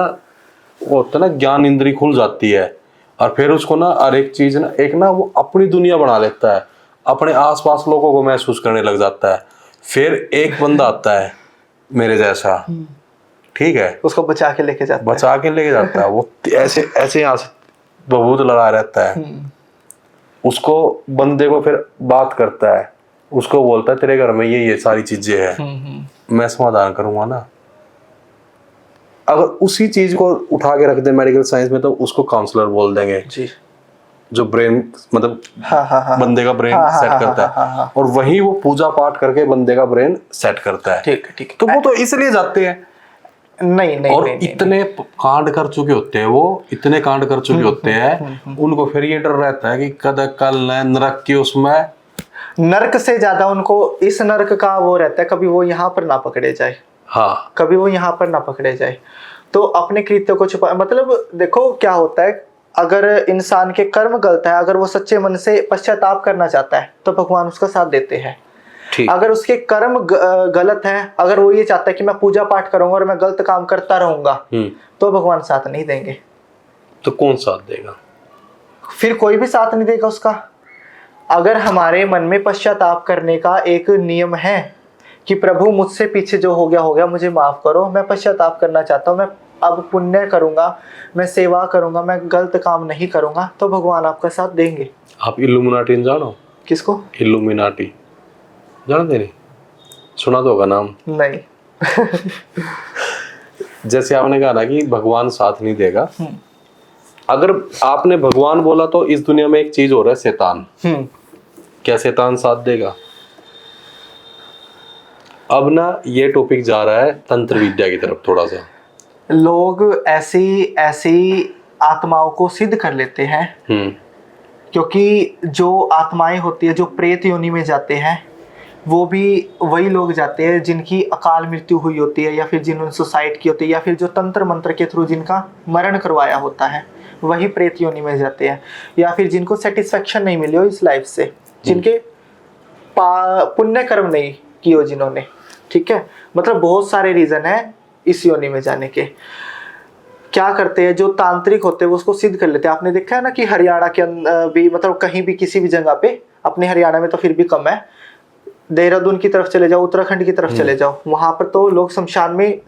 वो होता है ना, ज्ञान इंद्री खुल जाती है, और फिर उसको ना हर एक चीज ना एक ना वो अपनी दुनिया बना लेता है, अपने आसपास लोगों को महसूस करने लग जाता है। फिर एक बंदा आता है मेरे जैसा, ठीक है, उसको बचा के लेके जाता है, वो ऐसे ऐसे यहाँ से बबूत लगा रहता है। उसको बंदे को फिर बात करता है, उसको बोलता है तेरे घर में ये सारी चीजें हैं, मैं समाधान करूंगा ना। अगर उसी चीज को उठा के रख दे मेडिकल साइंस में, तो उसको काउंसलर बोल देंगे जी। जो ब्रेन मतलब हाँ। बंदे का ब्रेन हाँ, सेट हाँ, करता हाँ, है हाँ। और वही वो पूजा पाठ करके बंदे का ब्रेन सेट करता है। ठीक है। तो वो तो इसलिए जाते हैं। नहीं और नहीं, इतने कांड कर चुके होते हैं, वो इतने कांड कर चुके होते हैं, उनको फिर ये डर रहता है कि कल नरक की उसमें नरक से ज्यादा उनको इस नरक का वो रहता है, कभी वो यहाँ पर ना पकड़े जाए। हाँ, कभी वो यहाँ पर ना पकड़े जाए। तो अपने कृत्य को छुपा, मतलब देखो क्या होता है, अगर इंसान के कर्म गलत है, अगर वो सच्चे मन से पश्चाताप करना चाहता है तो भगवान उसका साथ देते हैं। ठीक। अगर उसके कर्म गलत है, अगर वो ये चाहता है कि मैं पूजा पाठ करूंगा और मैं गलत काम करता रहूंगा, तो भगवान साथ नहीं देंगे। तो कौन साथ देगा? फिर कोई भी साथ नहीं देगा उसका। अगर हमारे मन में पश्चाताप करने का एक नियम है कि प्रभु मुझसे पीछे जो हो गया मुझे माफ करो, मैं पश्चाताप करना चाहता हूँ, मैं अब पुण्य करूंगा, मैं सेवा करूंगा, मैं गलत काम नहीं करूंगा, तो भगवान आपका साथ देंगे। आप इल्यूमिनाटी जानो? किसको? इल्यूमिनाटी जानते नहीं? सुना तो होगा नाम। नहीं। जैसे आपने कहा ना कि भगवान साथ नहीं देगा, अगर आपने भगवान बोला तो इस दुनिया में एक चीज हो रहा है, शैतान। क्या शैतान साथ देगा? अब ना ये टॉपिक जा रहा है तंत्र विद्या की तरफ थोड़ा सा। लोग ऐसी आत्माओं को सिद्ध कर लेते हैं, क्योंकि जो आत्माएं होती है जो प्रेत योनि में जाते हैं, वो भी वही लोग जाते हैं जिनकी अकाल मृत्यु हुई होती है, या फिर जिन्होंने सुसाइड की होती है, या फिर जो तंत्र मंत्र के थ्रू जिनका मरण करवाया होता है, वही प्रेत योनि में जाते हैं। या फिर जिनको सेटिस्फेक्शन नहीं मिली हो इस लाइफ से, जिनके पुण्य कर्म नहीं किए हो जिन्होंने, ठीक है, मतलब बहुत सारे रीजन है इस योनि में जाने के। क्या करते हैं जो तांत्रिक होते हैं वो उसको सिद्ध कर लेते हैं। आपने देखा है ना कि हरियाणा के अंदर भी, मतलब कहीं भी किसी भी जगह पे, अपने हरियाणा में तो फिर भी कम है, देहरादून की तरफ चले जाओ, उत्तराखंड की तरफ चले जाओ, वहां पर तो लोग शमशान में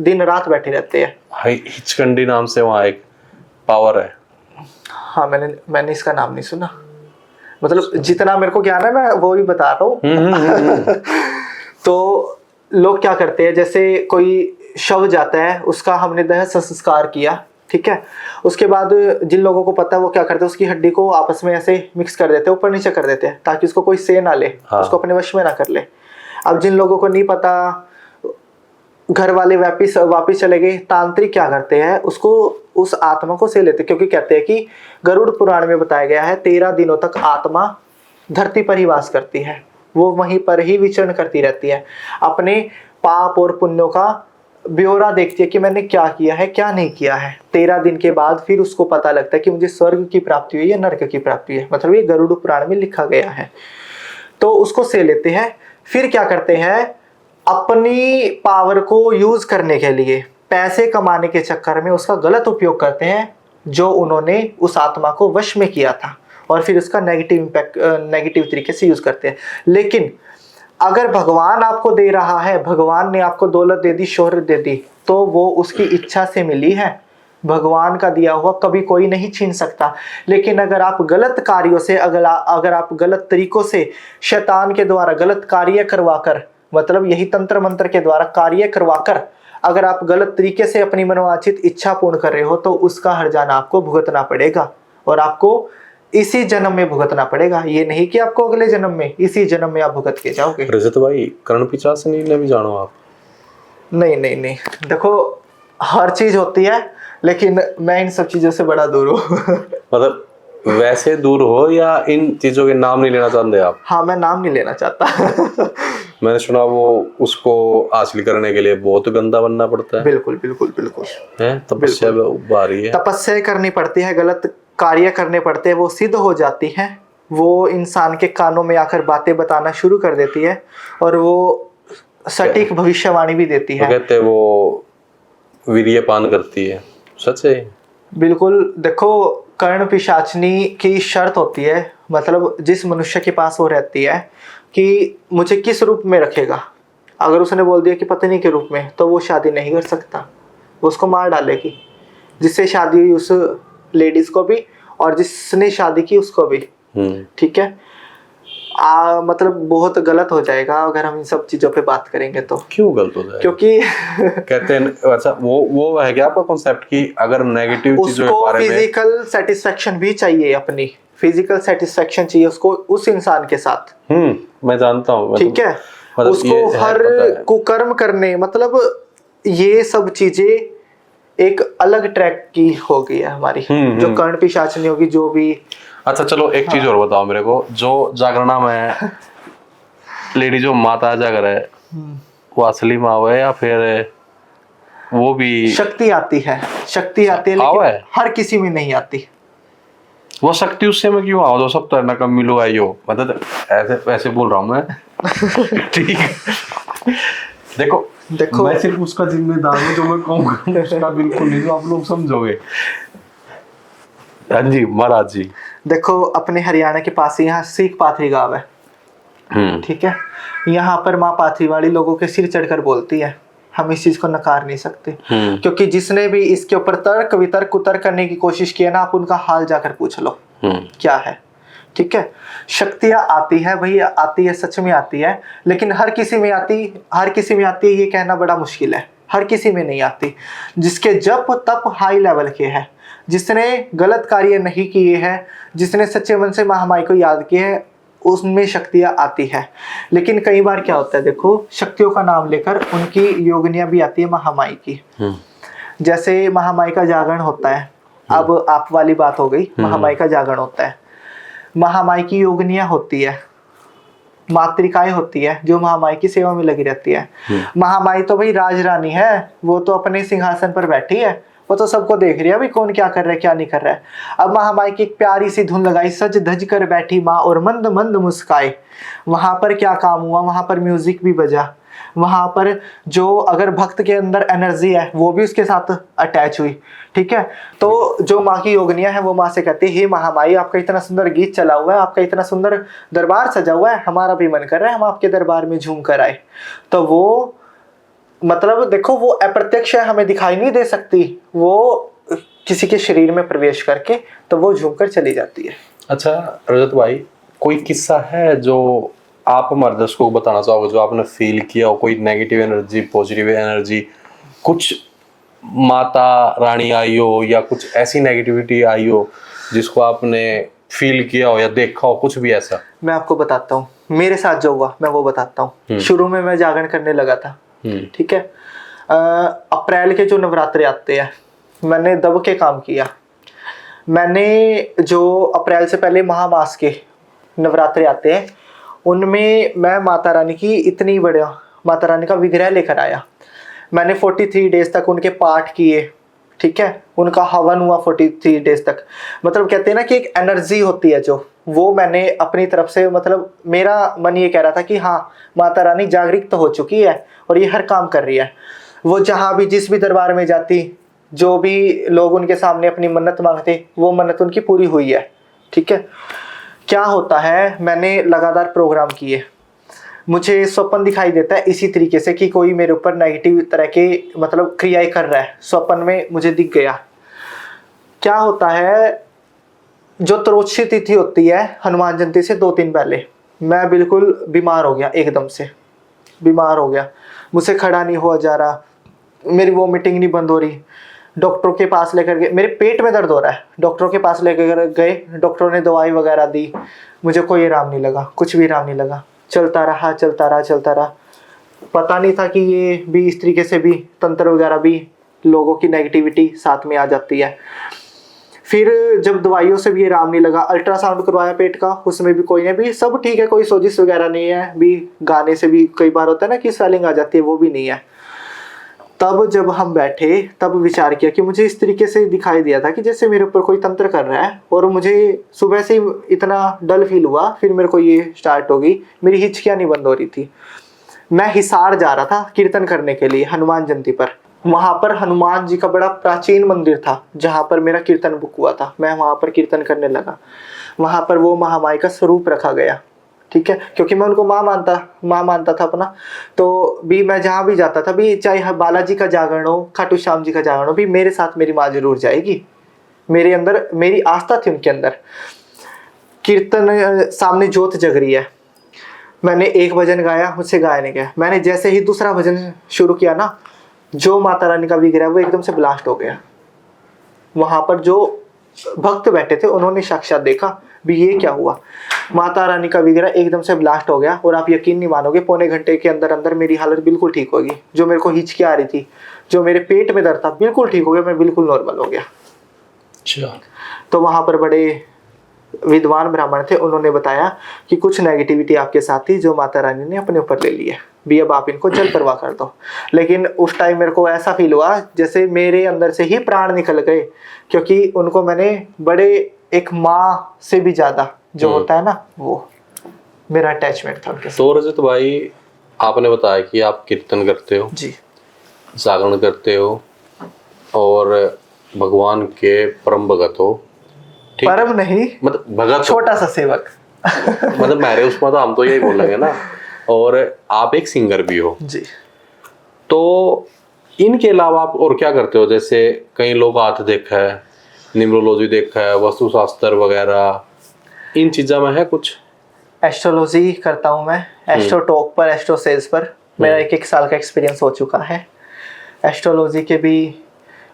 दिन रात बैठे रहते हैं। हिचकंडी नाम से वहाँ एक पावर है। हाँ, मैंने इसका नाम नहीं सुना, मतलब जितना मेरे को ज्ञान है मैं वो ही बता रहा हूँ। तो लोग क्या करते हैं, जैसे कोई शव जाता है, उसका हमने दह संस्कार किया, ठीक है, उसके बाद जिन लोगों को पता है वो क्या करते हैं, उसकी हड्डी को आपस में ऐसे मिक्स कर देते हैं, ऊपर नीचे कर देते हैं, ताकि उसको कोई से ना ले, उसको अपने वश में ना कर ले। अब जिन लोगों को नहीं पता, घर वाले वापिस चले गए, तांत्रिक क्या करते हैं, उसको उस आत्मा को से लेते, क्योंकि कहते हैं कि गरुड़ पुराण में बताया गया है 13 दिनों तक आत्मा धरती पर ही वास करती है, वो वहीं पर ही विचरण करती रहती है, अपने पाप और पुण्यों का ब्यौरा देखती है कि मैंने क्या किया है क्या नहीं किया है। 13 दिन के बाद फिर उसको पता लगता है कि मुझे स्वर्ग की प्राप्ति हुई या नरक की प्राप्ति है, मतलब ये गरुड़ पुराण में लिखा गया है। तो उसको से लेते हैं, फिर क्या करते हैं, अपनी पावर को यूज करने के लिए, पैसे कमाने के चक्कर में उसका गलत उपयोग करते हैं, जो उन्होंने उस आत्मा को वश में किया था, और फिर उसका नेगेटिव इम्पैक्ट, नेगेटिव तरीके से यूज करते हैं। लेकिन अगर भगवान आपको दे रहा है, भगवान ने आपको दौलत दे दी, शोहरत दे दी, तो वो उसकी इच्छा से मिली है, भगवान का दिया हुआ कभी कोई नहीं छीन सकता। लेकिन अगर आप गलत कार्यों से, अगर आप गलत तरीकों से, शैतान के द्वारा गलत कार्य करवाकर, मतलब यही तंत्र मंत्र के द्वारा कार्य करवाकर, अगर आप गलत तरीके से अपनी मनोवांछित इच्छा पूर्ण कर रहे हो, तो उसका हर्जाना आपको भुगतना पड़ेगा, और आपको इसी जन्म में भुगतना पड़ेगा। ये नहीं कि आपको अगले जन्म में, इसी जन्म में आप भुगत के जाओगे। रजत भाई, कर्ण पिशाचिनी ने भी जानो आप? नहीं, देखो हर चीज होती है, लेकिन मैं इन सब चीजों से बड़ा दूर हूँ। मतलब वैसे दूर हो या इन चीजों के नाम नहीं लेना चाहते आप? हाँ, मैं नाम नहीं लेना चाहता। मैंने सुना वो उसको हासिल करने के लिए बहुत गंदा बनना पड़ता है। बिल्कुल है, तपस्या भारी है, तपस्या करनी पड़ती है, गलत कार्य करने पड़ते हैं, वो सिद्ध हो जाती हैं, वो इंसान के कानों में आकर बातें बताना शुरू कर देती है, और वो सटीक भविष्यवाणी भी देती है। तो कहते हैं वो वीर्यपान करती है, सच है? बिल्कुल। देखो, कर्ण पिशाचिनी की शर्त होती है, मतलब जिस मनुष्य के पास वो रहती है, कि मुझे किस रूप में रखेगा। अगर उसने बोल दिया कि पत्नी के रूप में, तो वो शादी नहीं कर सकता, वो उसको मार डालेगी। जिससे शादी हुई उस लेडीज को भी, और जिसने शादी की उसको भी, ठीक है। मतलब बहुत गलत हो जाएगा अगर हम इन सब चीजों पे बात करेंगे तो। क्यों गलत हो जाएगा? क्योंकि कहते हैं अच्छा, वो है क्या आपका कॉन्सेप्ट कि अगर नेगेटिव चीजों के बारे में, फिजिकल सेटिस्फेक्शन भी चाहिए अपनी, फिजिकल सेटिस्फेक्शन चाहिए उसको उस इंसान के साथ। मैं जानता हूँ। ठीक है, मतलब उसको ये है, हर पता है। कुकर्म करने, मतलब ये सब चीजें एक अलग ट्रैक की हो गई है हमारी, जो कर्ण पिशाचनी होगी, जो भी। अच्छा चलो एक चीज और बताओ मेरे को, जो जागरणा में लेडी जो माता जागर है, वो असली माँ है या फिर वो भी शक्ति आती है, शक्ति आती है, आओ है? लेकिन हर किसी में नहीं आती। वो शक्ति उससे में क्यों आओ, दो सब तो नकम मिलो आई हो, मतलब ऐसे ऐसे बोल रहा हूँ मैं। ठीक है, देखो देखो मैं सिर्फ उसका जिम्मेदार हूँ, जो मैं कहूँगा उसका बिल्कुल नहीं, जो आप लोग समझोगे। हाँ जी महाराज जी। देखो, अपने हरियाणा के पास ही यहाँ सीख पाथरी गांव है। ठीक है, यहाँ पर माँ पाथरी वाली लोगों के सिर चढ़कर बोलती है, हम इस चीज को नकार नहीं सकते। क्योंकि जिसने भी इसके ऊपर तर्क वितर्क उतर करने की कोशिश की है ना, आप उनका हाल जाकर पूछ लो क्या है। ठीक है, शक्तियां आती है भैया, आती है, सच में आती है, लेकिन हर किसी में आती है ये कहना बड़ा मुश्किल है। हर किसी में नहीं आती। जिसके जप तप हाई लेवल के हैं, जिसने गलत कार्य नहीं किए हैं, जिसने सच्चे मन से महामाई को याद किए है, उसमें शक्तियां आती है। लेकिन कई बार क्या होता है, देखो, शक्तियों का नाम लेकर उनकी योगनियां भी आती है महामाई की। जैसे महामाई का जागरण होता है, अब आप वाली बात हो गई, महामाई का जागरण होता है, महामाई की योगनियां होती है, मातृकाएं होती है जो महामाई की सेवा में लगी रहती है। महामाई तो भाई राजरानी है, वो तो अपने सिंहासन पर बैठी है, वो तो सबको देख रही है भाई कौन क्या कर रहा है क्या नहीं कर रहा है। अब महामाई की एक प्यारी सी धुन लगाई, सज धज कर बैठी माँ और मंद मंद मुस्काए। वहां पर क्या काम हुआ, वहां पर म्यूजिक भी बजा, वहां पर जो अगर भक्त के अंदर एनर्जी है वो भी उसके साथ अटैच हुई। ठीक है, तो जो माँ की योगनियां है वो माँ से कहती है, हे महामाई, आपका इतना सुंदर गीत चला हुआ है, आपका इतना सुंदर दरबार सजा हुआ है, हमारा भी मन कर रहा है हम आपके दरबार में झूम कर आए। तो वो मतलब देखो, वो अप्रत्यक्ष है, हमें दिखाई नहीं दे सकती, वो किसी के शरीर में प्रवेश करके तो वो झूम कर चली जाती है। अच्छा रजत भाई, कोई किस्सा है जो आप हमारे दर्शकों को बताना चाहोगे, जो आपने फील किया हो, कोई नेगेटिव एनर्जी पॉजिटिव एनर्जी, कुछ माता रानी आई हो या कुछ ऐसी नेगेटिविटी आई हो जिसको आपने फील किया हो या देखा हो, कुछ भी ऐसा? मैं आपको बताता हूँ मेरे साथ जो हुआ, मैं वो बताता हूँ। शुरू में मैं जागरण करने लगा था। ठीक है, अप्रैल के जो नवरात्रे आते हैं, मैंने दब के काम किया। मैंने जो अप्रैल से पहले महामास के नवरात्रे आते हैं, उनमें मैं माता रानी की इतनी बड़ा माता रानी का विग्रह लेकर आया। मैंने 43 डेज तक उनके पाठ किए। ठीक है, उनका हवन हुआ 43 डेज तक। मतलब कहते हैं ना कि एक एनर्जी होती है जो, वो मैंने अपनी तरफ से, मतलब मेरा मन ये कह रहा था कि हाँ, माता रानी जागृत तो हो चुकी है और ये हर काम कर रही है। वो जहाँ भी जिस भी दरबार में जाती, जो भी लोग उनके सामने अपनी मन्नत मांगते, वो मन्नत उनकी पूरी हुई है। ठीक है, क्या होता है, मैंने लगातार प्रोग्राम किए, मुझे स्वप्न दिखाई देता है इसी तरीके से कि कोई मेरे ऊपर नेगेटिव तरह के मतलब क्रियाएं कर रहा है। स्वप्न में मुझे दिख गया। क्या होता है, जो त्रोदशी तिथि होती है हनुमान जयंती से 2 दिन पहले, मैं बिल्कुल बीमार हो गया, एकदम से बीमार हो गया। मुझसे खड़ा नहीं हुआ जा रहा, मेरी वोमिटिंग नहीं बंद हो रही। डॉक्टरों के पास लेकर गए, मेरे पेट में दर्द हो रहा है, डॉक्टरों के पास लेकर गए, डॉक्टरों ने दवाई वगैरह दी, मुझे कोई आराम नहीं लगा, कुछ भी आराम नहीं लगा। चलता रहा। पता नहीं था कि ये भी इस तरीके से भी तंत्र वगैरह भी लोगों की नेगेटिविटी साथ में आ जाती है। फिर जब दवाइयों से भी आराम नहीं लगा, अल्ट्रासाउंड करवाया पेट का, उसमें भी कोई नहीं, भी सब ठीक है, कोई सोजिश वगैरह नहीं है, भी गाने से भी कई बार होता है ना कि स्वेलिंग आ जाती है, वो भी नहीं है। तब जब हम बैठे, तब विचार किया कि मुझे इस तरीके से दिखाई दिया था कि जैसे मेरे ऊपर कोई तंत्र कर रहा है, और मुझे सुबह से ही इतना डल फील हुआ। फिर मेरे को ये स्टार्ट हो गई, मेरी हिचकियाँ नहीं बंद हो रही थी। मैं हिसार जा रहा था कीर्तन करने के लिए हनुमान जयंती पर। वहाँ पर हनुमान जी का बड़ा प्राचीन मंदिर था जहाँ पर मेरा कीर्तन बुक हुआ था। मैं वहाँ पर कीर्तन करने लगा। वहाँ पर वो महामाई का स्वरूप रखा गया। ठीक है, क्योंकि मैं उनको माँ मानता था अपना। तो भी मैं जहाँ भी जाता था, भी चाहे बालाजी का जागरण हो, खाटू श्याम जी का जागरण हो, भी मेरे साथ मेरी माँ जरूर जाएगी। मेरे अंदर मेरी आस्था थी उनके अंदर। कीर्तन सामने ज्योत जग रही है, मैंने एक भजन गाया, मुझसे गाया नहीं गया। मैंने जैसे ही दूसरा भजन शुरू किया ना, जो माता रानी का विग्रह वो एकदम से ब्लास्ट हो गया। वहां पर जो भक्त बैठे थे, उन्होंने साक्षात देखा भी ये क्या हुआ। माता रानी का विग्रह एकदम से ब्लास्ट हो गया और आप यकीन नहीं मानोगे, पौने घंटे के अंदर अंदर मेरी हालत बिल्कुल ठीक होगी। जो मेरे को हिचकी आ रही थी, जो मेरे पेट में दर्द था, बिल्कुल ठीक हो गया, मैं बिल्कुल नॉर्मल हो गया। अच्छा। तो वहां पर बड़े विद्वान ब्राह्मण थे, उन्होंने बताया कि कुछ नेगेटिविटी आपके साथ थी जो माता रानी ने अपने ऊपर ले ली है, भी अब आप इनको जल प्रवाह कर दो। लेकिन उस टाइम मेरे को ऐसा फील हुआ जैसे मेरे अंदर से ही प्राण निकल गए, क्योंकि उनको मैंने बड़े एक माँ से भी ज्यादा जो होता है ना, वो मेरा अटैचमेंट था उनके साथ। तो रजत भाई, आपने बताया कि आप कीर्तन करते हो जी, जागरण करते हो और भगवान के परम भगत हो, ठीक? परम नहीं, मतलब भगत हो। छोटा सा सेवक। मतलब मेरे उसमें तो हम तो यही बोलेंगे ना। और आप एक सिंगर भी हो, जी। तो इनके अलावा आप और क्या करते हो? जैसे कई लोग हाथ देखा है, न्यूमरोलॉजी देखा है, वास्तुशास्त्र वगैरह, इन चीज़ों में है कुछ? एस्ट्रोलॉजी करता हूँ मैं, एस्ट्रो टॉक पर, एस्ट्रो सेल्स पर मेरा 1 साल का एक्सपीरियंस हो चुका है। एस्ट्रोलॉजी के भी,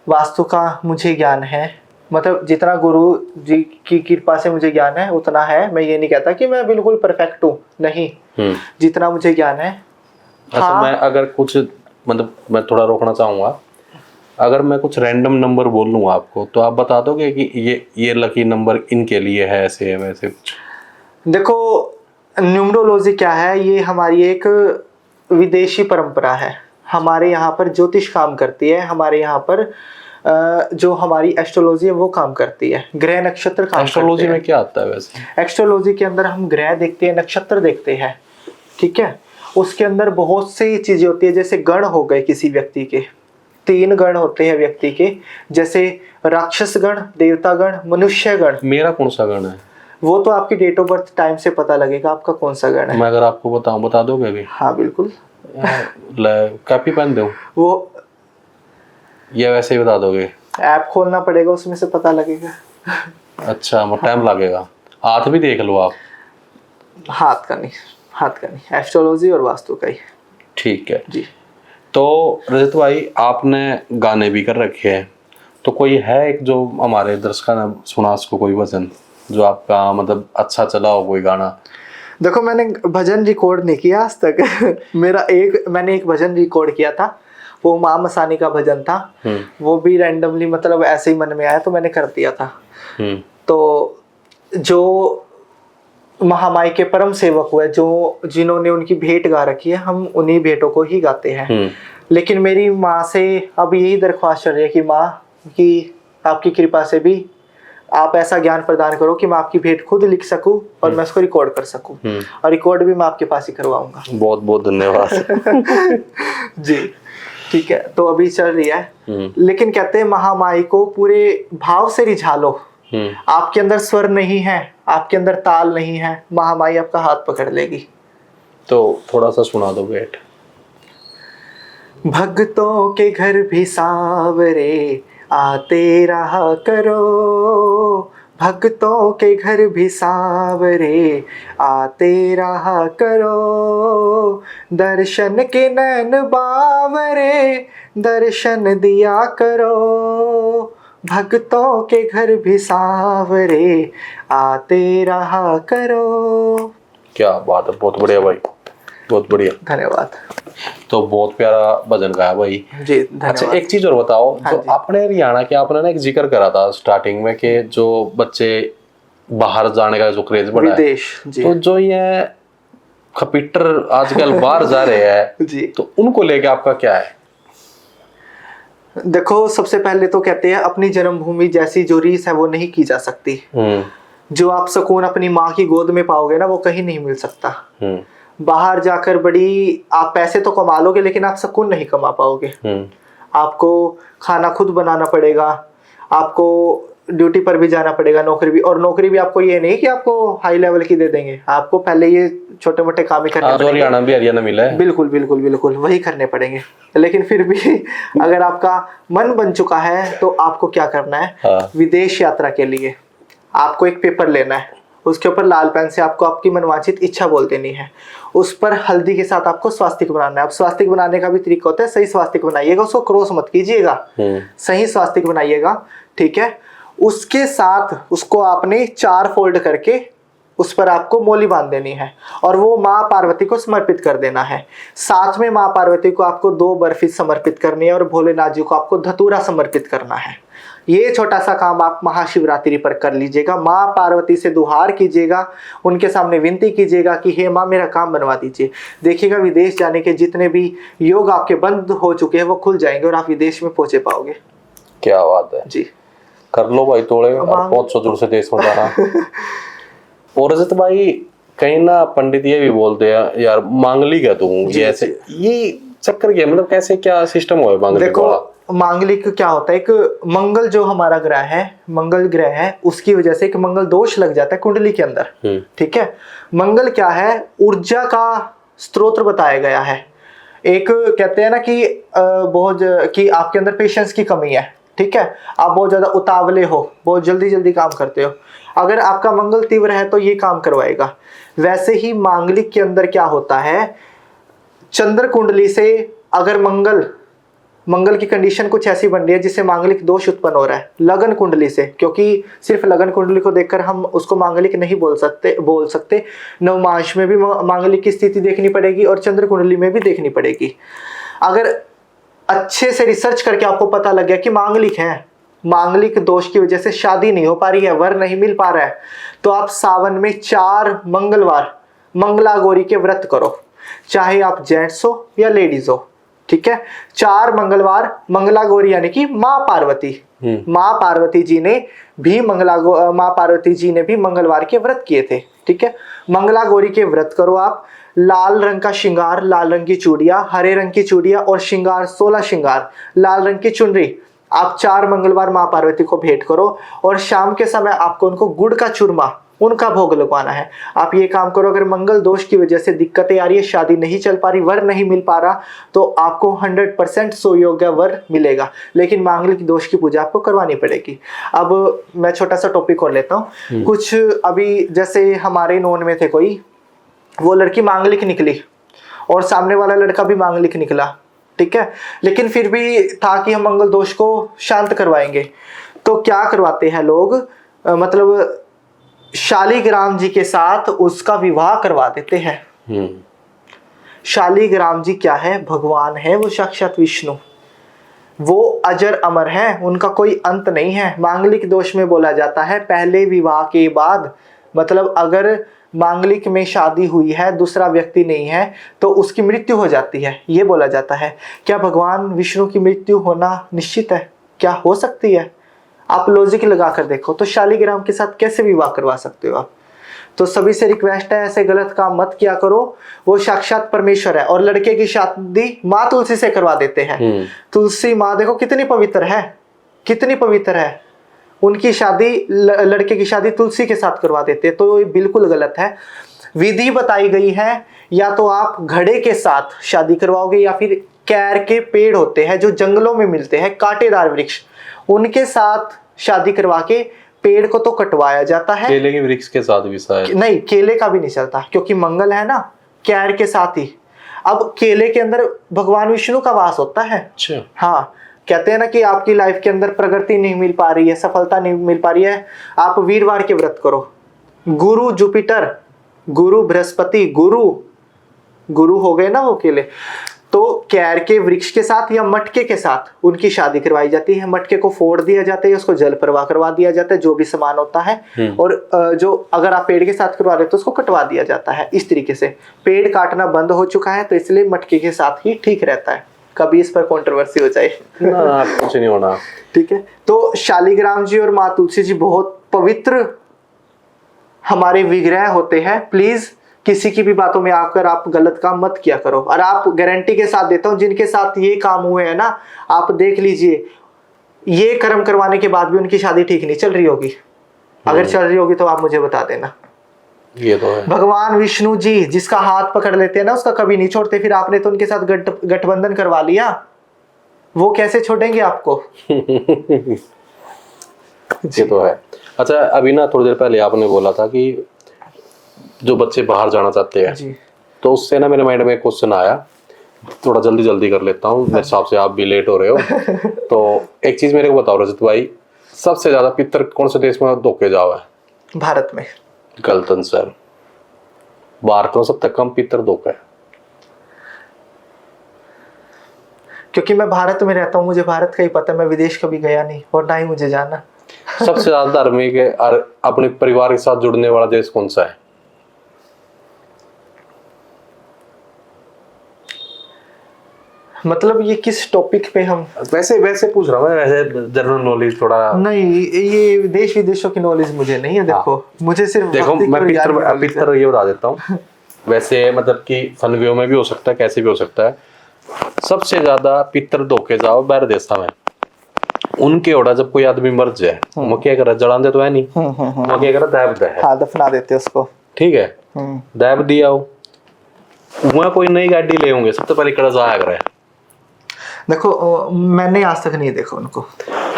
वास्तु का मुझे ज्ञान है, मतलब जितना गुरु जी की कृपा से मुझे ज्ञान है उतना है। मैं ये नहीं कहता कि मैं बिल्कुल परफेक्ट हूँ, नहीं, जितना मुझे ज्ञान है। अच्छा, हाँ, मैं अगर कुछ, मतलब मैं थोड़ा रोकना चाहूँगा, अगर मैं कुछ रैंडम नंबर बोल लूँ आपको, तो आप बता दोगे कि ये लकी नंबर इनके लिए है, ऐसे है वैसे कुछ? देखो, न्यूमरोलॉजी क्या है, ये हमारी एक विदेशी परंपरा है। हमारे यहाँ पर ज्योतिष काम करती है, हमारे यहाँ पर जो हमारी एस्ट्रोलॉजी है वो काम करती है, ग्रह नक्षत्र काम एस्ट्रोलॉजी करते में क्या आता है वैसे? हैं। एस्ट्रोलॉजी के अंदर हम ग्रह देखते हैं, नक्षत्र देखते हैं, ठीक है। उसके अंदर बहुत सी चीजें होती है, जैसे गण हो गए किसी व्यक्ति के, 3 गण होते हैं व्यक्ति के, जैसे राक्षस गण, देवता गण, मनुष्य गण। मेरा कौन सा गण है? वो तो आपकी डेट ऑफ बर्थ टाइम से पता लगेगा आपका कौन सा गण है। मैं अगर आपको बताऊं, बता दोगे अभी? हाँ बिल्कुल। कॉपी पेन दूं वो या वैसे ही बता दोगे? ऐप खोलना पड़ेगा, उसमें से पता लगेगा। अच्छा, टाइम लगेगा। हाथ भी देख लो आप। हाथ का नहीं, हाथ का नहीं, एस्ट्रोलॉजी और वास्तु का ही। ठीक है जी। तो रजत भाई, आपने गाने भी कर रखे हैं, तो कोई है एक जो हमारे दर्शकों ने सुना उसको, कोई वचन जो आपका मतलब अच्छा चला हो, कोई गाना? देखो, मैंने भजन रिकॉर्ड नहीं किया आज तक। मैंने एक भजन रिकॉर्ड किया था, वो माँ मसानी का भजन था। वो भी रैंडमली, मतलब ऐसे ही मन में आया तो मैंने कर दिया था। तो जो महामाई के परम सेवक हुए, जो जिन्होंने उनकी भेंट गा रखी है, हम उन्हीं भेंटों को ही गाते हैं। लेकिन मेरी माँ से अब यही दरख्वास्त चल रही है कि माँ की आपकी कृपा से भी आप ऐसा ज्ञान प्रदान करो कि मैं आपकी भेंट खुद लिख सकूं और मैं उसको रिकॉर्ड कर सकूं, और रिकॉर्ड भी मैं आपके पास ही करवाऊंगा। बहुत बहुत धन्यवाद। जी, ठीक है। तो अभी चल रही है, लेकिन कहते हैं महामाई को पूरे भाव से रिझा लो। आपके अंदर स्वर नहीं है, आपके अंदर ताल नहीं है, महामाई आपका हाथ पकड़ लेगी। तो थोड़ा सा सुना दो भेंट। भक्तों के घर भी सांवरे आते रहा करो, भक्तों के घर भी सांवरे आते रहा करो, दर्शन के नैन बावरे दर्शन दिया करो, भक्तों के घर भी सांवरे आते रहा करो। क्या बात है, बहुत बढ़िया भाई, बहुत बढ़िया, धन्यवाद। तो बहुत प्यारा भजन गाया भाई जी, धन्यवाद। अच्छा, एक चीज और बताओ। हाँ जो अपने हरियाणा के, आपने ना एक जिक्र करा था स्टार्टिंग में कि जो बच्चे बाहर जाने का जो क्रेज बढ़ा है, विदेश, जी। तो जो ये खपीटर आजकल बाहर जा रहे हैं जी, तो उनको लेके आपका क्या है? देखो, सबसे पहले तो कहते हैं अपनी जन्मभूमि जैसी जो रीस है वो नहीं की जा सकती। जो आप सुकून अपनी माँ की गोद में पाओगे ना, वो कहीं नहीं मिल सकता। बाहर जाकर बड़ी आप पैसे तो कमा लोगे, लेकिन आप सुकून नहीं कमा पाओगे। आपको खाना खुद बनाना पड़ेगा, आपको ड्यूटी पर भी जाना पड़ेगा, नौकरी भी, और नौकरी भी आपको ये नहीं कि आपको हाई लेवल की दे देंगे, आपको पहले ये छोटे मोटे काम ही करने पड़ेंगे। हरियाणा मिला है, बिल्कुल बिल्कुल बिल्कुल वही करने पड़ेंगे। लेकिन फिर भी अगर आपका मन बन चुका है तो आपको क्या करना है, विदेश यात्रा के लिए आपको एक पेपर लेना है, उसके ऊपर लाल पेन से आपको आपकी मनवांछित इच्छा बोल देनी है, उस पर हल्दी के साथ आपको स्वास्तिक बनाना है। अब स्वास्तिक बनाने का भी तरीका होता है, सही स्वास्तिक बनाइएगा, उसको क्रॉस मत कीजिएगा, सही स्वास्तिक बनाइएगा, ठीक है। उसके साथ उसको आपने 4 फोल्ड करके उस पर आपको मोली बांध देनी है और वो माँ पार्वती को समर्पित कर देना है। साथ में माँ पार्वती को आपको 2 बर्फी समर्पित करनी है और भोलेनाथ जी को आपको धतूरा समर्पित करना है। ये छोटा सा काम आप महाशिवरात्रि पर कर लीजिएगा। माँ पार्वती से दुहार कीजिएगा, उनके सामने विनती कीजिएगा कि हे माँ मेरा काम बनवा दीजिए। देखिएगा विदेश जाने के जितने भी योग आपके बंद हो चुके हैं वो खुल जाएंगे और आप विदेश में पहुंचे पाओगे। क्या बात है जी, कर लो भाई तोड़े, और बहुत सौ दूर से देश में जाना। और रजत भाई कहीं ना पंडित ये भी बोलते हैं यार मांगलिक है तू, ये ऐसे ये चक्कर क्या मतलब कैसे क्या सिस्टम हुआ है मांगलिक देखो वाला? मांगलिक क्या होता है, एक मंगल जो हमारा ग्रह है, मंगल ग्रह है, उसकी वजह से एक मंगल दोष लग जाता है कुंडली के अंदर। ठीक है, मंगल क्या है, ऊर्जा का स्रोत बताया गया है। एक कहते हैं ना कि कि आपके अंदर पेशेंस की कमी है। ठीक है, आप बहुत ज्यादा उतावले हो, बहुत जल्दी जल्दी काम करते हो। अगर आपका मंगल तीव्र है तो ये काम करवाएगा। वैसे ही मांगलिक के अंदर क्या होता है, चंद्र कुंडली से अगर मंगल की कंडीशन कुछ ऐसी बन रही है जिससे मांगलिक दोष उत्पन्न हो रहा है, लगन कुंडली से, क्योंकि सिर्फ लगन कुंडली को देखकर हम उसको मांगलिक नहीं बोल सकते। नवमांश में भी मांगलिक की स्थिति देखनी पड़ेगी और चंद्र कुंडली में भी देखनी पड़ेगी। अगर अच्छे से रिसर्च करके आपको पता लग गया कि मांगलिक है, मांगलिक दोष की वजह से शादी नहीं हो पा रही है, वर नहीं मिल पा रहा है, तो आप सावन में 4 मंगलवार मंगला गौरी के व्रत करो, चाहे आप जेंट्स हो या लेडीज हो। ठीक है, 4 मंगलवार मंगला गौरी यानी कि माँ पार्वती जी ने भी माँ पार्वती जी ने भी मंगलवार के व्रत किए थे। ठीक है, मंगला गौरी के व्रत करो आप। लाल रंग का श्रृंगार, लाल रंग की चूड़ियां, हरे रंग की चूड़ियां और श्रृंगार 16 श्रृंगार, लाल रंग की चुनरी आप 4 मंगलवार माँ पार्वती को भेंट करो और शाम के समय आपको उनको गुड़ का चूरमा उनका भोग लगवाना है। आप ये काम करो। अगर मंगल दोष की वजह से दिक्कतें आ रही है, शादी नहीं चल पा रही, वर नहीं मिल पा रहा, तो आपको 100% सुयोग्य वर मिलेगा, लेकिन मांगलिक दोष की पूजा आपको करवानी पड़ेगी। अब मैं छोटा सा टॉपिक और लेता हूँ। कुछ अभी जैसे हमारे नॉन में थे कोई, वो लड़की मांगलिक निकली और सामने वाला लड़का भी मांगलिक निकला। ठीक है, लेकिन फिर भी था कि हम मंगल दोष को शांत करवाएंगे, तो क्या करवाते हैं लोग, मतलब शालिग्राम जी के साथ उसका विवाह करवा देते हैं। शालिग्राम जी क्या है, भगवान है, वो साक्षात विष्णु, वो अजर अमर है, उनका कोई अंत नहीं है। मांगलिक दोष में बोला जाता है पहले विवाह के बाद, मतलब अगर मांगलिक में शादी हुई है, दूसरा व्यक्ति नहीं है, तो उसकी मृत्यु हो जाती है, ये बोला जाता है। क्या भगवान विष्णु की मृत्यु होना निश्चित है? क्या हो सकती है? आप लॉजिक लगा कर देखो, तो शालिग्राम के साथ कैसे विवाह करवा सकते हो आप? तो सभी से रिक्वेस्ट है, ऐसे गलत काम मत किया करो। वो साक्षात परमेश्वर है। और लड़के की शादी माँ तुलसी से करवा देते हैं। तुलसी माँ देखो कितनी पवित्र है, कितनी पवित्र है, उनकी शादी, लड़के की शादी तुलसी के साथ करवा देते हैं, तो ये बिल्कुल गलत है। विधि बताई गई है, या तो आप घड़े के साथ शादी करवाओगे या फिर कैर के पेड़ होते हैं जो जंगलों में मिलते हैं, कांटेदार वृक्ष, उनके साथ शादी करवा के, पेड़ को तो कटवाया जाता है। केले के वृक्ष के साथ भी शायद नहीं, केले का भी नहीं चलता, क्योंकि मंगल है ना, कैर के साथ ही। अब केले के अंदर भगवान विष्णु का वास होता है। अच्छा, हाँ, कहते हैं ना कि आपकी लाइफ के अंदर प्रगति नहीं मिल पा रही है, सफलता नहीं मिल पा रही है, आप वीरवार के व्रत करो। गुरु जुपिटर, गुरु बृहस्पति, गुरु हो गए ना वो केले, तो कैर के वृक्ष के साथ या मटके के साथ उनकी शादी करवाई जाती है। मटके को फोड़ दिया जाता है, उसको जल प्रवाह करवा दिया जाता है, जो भी सामान होता है, और जो अगर आप पेड़ के साथ करवा रहे हो तो उसको कटवा दिया जाता है। इस तरीके से पेड़ काटना बंद हो चुका है, तो इसलिए मटके के साथ ही ठीक रहता है। कभी इस पर कंट्रोवर्सी हो जाए ना, कुछ नहीं होना। ठीक है, तो शालिग्राम जी और माँ तुलसी जी बहुत पवित्र हमारे विग्रह होते हैं। प्लीज किसी की भी बातों में आकर आप गलत काम मत किया करो। और आप गारंटी के साथ देता हूं, जिनके साथ ये काम हुए हैं ना, आप देख लीजिए, ये कर्म करवाने के बाद भी उनकी शादी ठीक नहीं चल रही होगी। अगर चल रही होगी तो आप मुझे बता देना। ये तो है। भगवान विष्णु जी जिसका हाथ पकड़ लेते हैं ना, उसका कभी नहीं छोड़ते। फिर आपने तो उनके साथ गठबंधन करवा लिया, वो कैसे छोड़ेंगे आपको? ये तो है। अच्छा, अभी ना थोड़ी देर पहले आपने बोला था कि जो बच्चे बाहर जाना चाहते हैं जी, तो उससे ना मेरे माइंड में एक क्वेश्चन आया, थोड़ा जल्दी कर लेता हूँ, मेरे हिसाब से आप भी लेट हो रहे हो। तो एक चीज मेरे को बताओ रजत भाई, सबसे ज्यादा पितर कौन से देश में धोखे जाओ है? भारत में। गलत आंसर। भारत में सबसे कम पितर धोखा है। क्योंकि मैं भारत में रहता हूँ, मुझे भारत का ही पता है, मैं विदेश कभी गया नहीं और ना ही मुझे जाना। सबसे ज्यादा धार्मिक है और अपने परिवार के साथ जुड़ने वाला देश कौन सा है? मतलब ये किस टॉपिक पे हम? वैसे वैसे पूछ रहा हूँ, वैसे जनरल नॉलेज थोड़ा। नहीं, ये देश विदेशों की नॉलेज मुझे नहीं है। देखो मुझे सिर्फ देखो भक्ति मैं पर ज्ञान की knowledge पितर ये बता देता हूँ। वैसे मतलब कि फन वे में भी हो सकता है, कैसे भी हो सकता है। सबसे ज्यादा पितर धोखे जाओ बाहर देशा में। उनके ओड़ा जब कोई आदमी मर जाए वो क्या करे? जड़ान दे तो है नहीं, वो क्या करे? दैब दे। हाँ, दफना देते उसको। ठीक है, दैब दिया हो वहाँ कोई नई गाड़ी ले होंगे, सबसे पहले कड़ा जाया करे। देखो मैंने आज तक नहीं देखा उनको।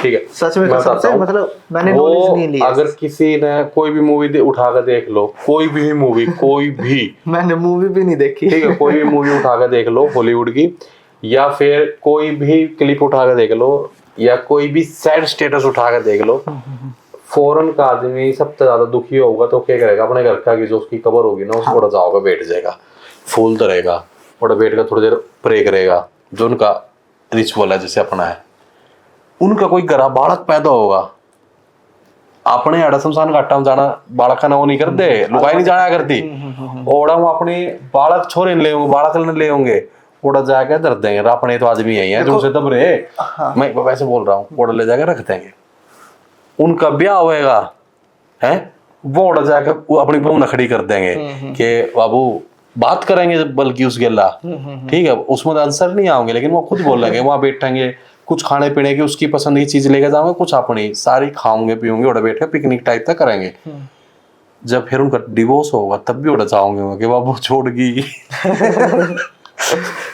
ठीक है, सच में मैं कसम बताता से, हूँ। मतलब मैंने वो नॉलेज नहीं ली। अगर किसी ने कोई भी मूवी उठा कर देख लो, कोई भी मूवी, कोई भी मैंने मूवी भी नहीं देखी। ठीक है, कोई भी मूवी उठा कर देख लो हॉलीवुड की, या फिर कोई भी क्लिप उठा कर देख लो, या कोई भी सैड स्टेटस उठा कर देख लो, फॉरेन का आदमी सबसे ज्यादा दुखी होगा तो क्या करेगा? अपने घर का की जो उसकी कबर होगी ना, उसको उड़ा जाओगा, बैठ जाएगा, फूल धरेगा और बैठ कर थोड़ी देर प्रे करेगा, जो उनका रिचुअल है जैसे अपना है। उनका कोई गरा बालक पैदा होगा, अपने आड़ा शमशान घाटा में जाना बालक का ना वो नहीं करते, लुगाई नहीं जाया करती। ओड़ा वो अपने बालक छोरे ले होंगे, बालक ले होंगे, ओड़ा जाके धर देंगे। अपने तो आदमी यही है जो उनसे दब रहे। मैं वैसे बोल रहा हूँ, ओड़ा ले जाके रख देंगे। उनका ब्याह होएगा है, वो ओड़ा जाके वो अपनी बहू नखड़ी कर देंगे कि बाबू बात करेंगे, बल्कि उस गेला ठीक है, उसमें तो आंसर नहीं आओगे, लेकिन वो खुद बोलेंगे, वहां बैठेंगे, कुछ खाने पीने की उसकी पसंद की चीज लेके जाओगे, कुछ अपनी सारी खाओगे पियोगे, उड़ा बैठ के पिकनिक टाइप का करेंगे। जब फिर उनका डिवोर्स होगा तब भी उड़ा जाओगे कि बाबू छोड़गी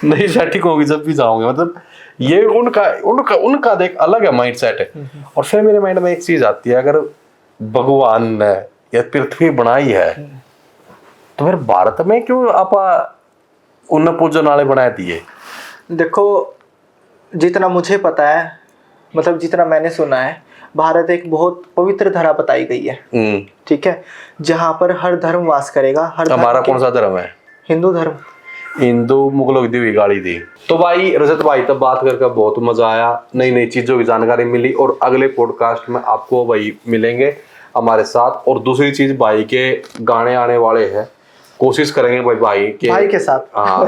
नहीं सेटिंग होगी जब भी जाओगे। मतलब ये उनका उनका उनका देख अलग है माइंड सेट है। और फिर मेरे माइंड में एक चीज आती है, अगर भगवान ने या पृथ्वी बनाई है तो फिर भारत में क्यों आप उन पूजन वाले बनाए दिए? देखो जितना मुझे पता है, मतलब जितना मैंने सुना है, भारत एक बहुत पवित्र धरा बताई गई है। ठीक है, जहाँ पर हर धर्म वास करेगा। हर हमारा कौन सा धर्म है? हिंदू धर्म। हिंदू मुगलों की दी हुई गाड़ी थी। तो भाई रजत भाई तब बात करके बहुत मजा आया, नई नई चीजों की जानकारी मिली। और अगले पॉडकास्ट में आपको भाई मिलेंगे हमारे साथ। और दूसरी चीज, भाई के गाने आने वाले हैं, कोशिश करेंगे भाई के साथ हाँ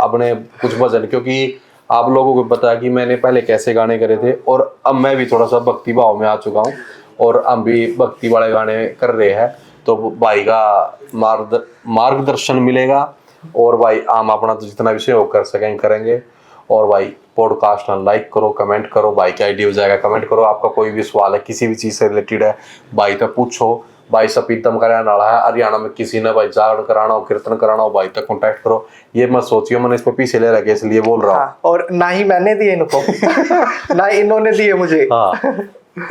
अपने कुछ भजन, क्योंकि आप लोगों को पता है कि मैंने पहले कैसे गाने करे थे और अब मैं भी थोड़ा सा भक्ति भाव में आ चुका हूँ और हम भी भक्ति वाले गाने कर रहे हैं। तो भाई का मार्गदर्शन मिलेगा और भाई हम अपना तो जितना भी सहयोग कर सकेंगे करेंगे। और भाई पॉडकास्ट ना लाइक करो, कमेंट करो, भाई की आईडी हो जाएगा, कमेंट करो। आपका कोई भी सवाल है किसी भी चीज़ से रिलेटेड है भाई तक पूछो। भाई सपीतम कराने वाला है, हरियाणा में किसी ने भाई जागरण कराना हो, कीर्तन कराना हो, भाई तक कॉन्टैक्ट करो। ये मत सोचियो मैंने इस पे पीछे ले रखे इसलिए बोल रहा हूँ। हाँ, और ना ही मैंने दिए इनको ना इन्होंने दिए मुझे। हाँ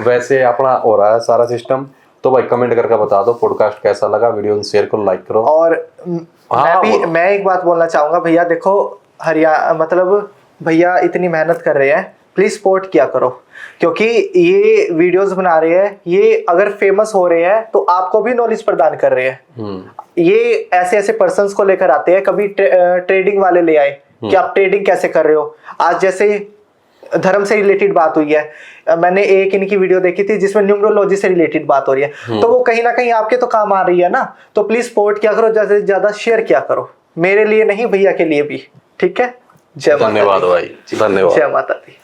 वैसे अपना हो रहा है सारा सिस्टम। तो भाई कमेंट करके बता दो पॉडकास्ट कैसा लगा, वीडियो शेयर करो, लाइक करो। और मैं एक बात बोलना चाहूंगा भैया, देखो मतलब भैया इतनी मेहनत कर रहे हैं, प्लीज सपोर्ट किया करो। क्योंकि ये वीडियोस बना रहे हैं, ये अगर फेमस हो रहे हैं तो आपको भी नॉलेज प्रदान कर रहे हैं। ये ऐसे ऐसे पर्सन्स को लेकर आते हैं, कभी ट्रेडिंग वाले ले आए कि आप ट्रेडिंग कैसे कर रहे हो। आज जैसे धर्म से रिलेटेड बात हुई है, मैंने एक इनकी वीडियो देखी थी जिसमें न्यूमरोलॉजी से रिलेटेड बात हो रही है, तो वो कहीं ना कहीं आपके तो काम आ रही है ना। तो प्लीज सपोर्ट किया करो, ज्यादा से ज्यादा शेयर किया करो, मेरे लिए नहीं भैया के लिए भी। ठीक है, जय माता दी। धन्यवाद भाई, धन्यवाद, जय माता दी।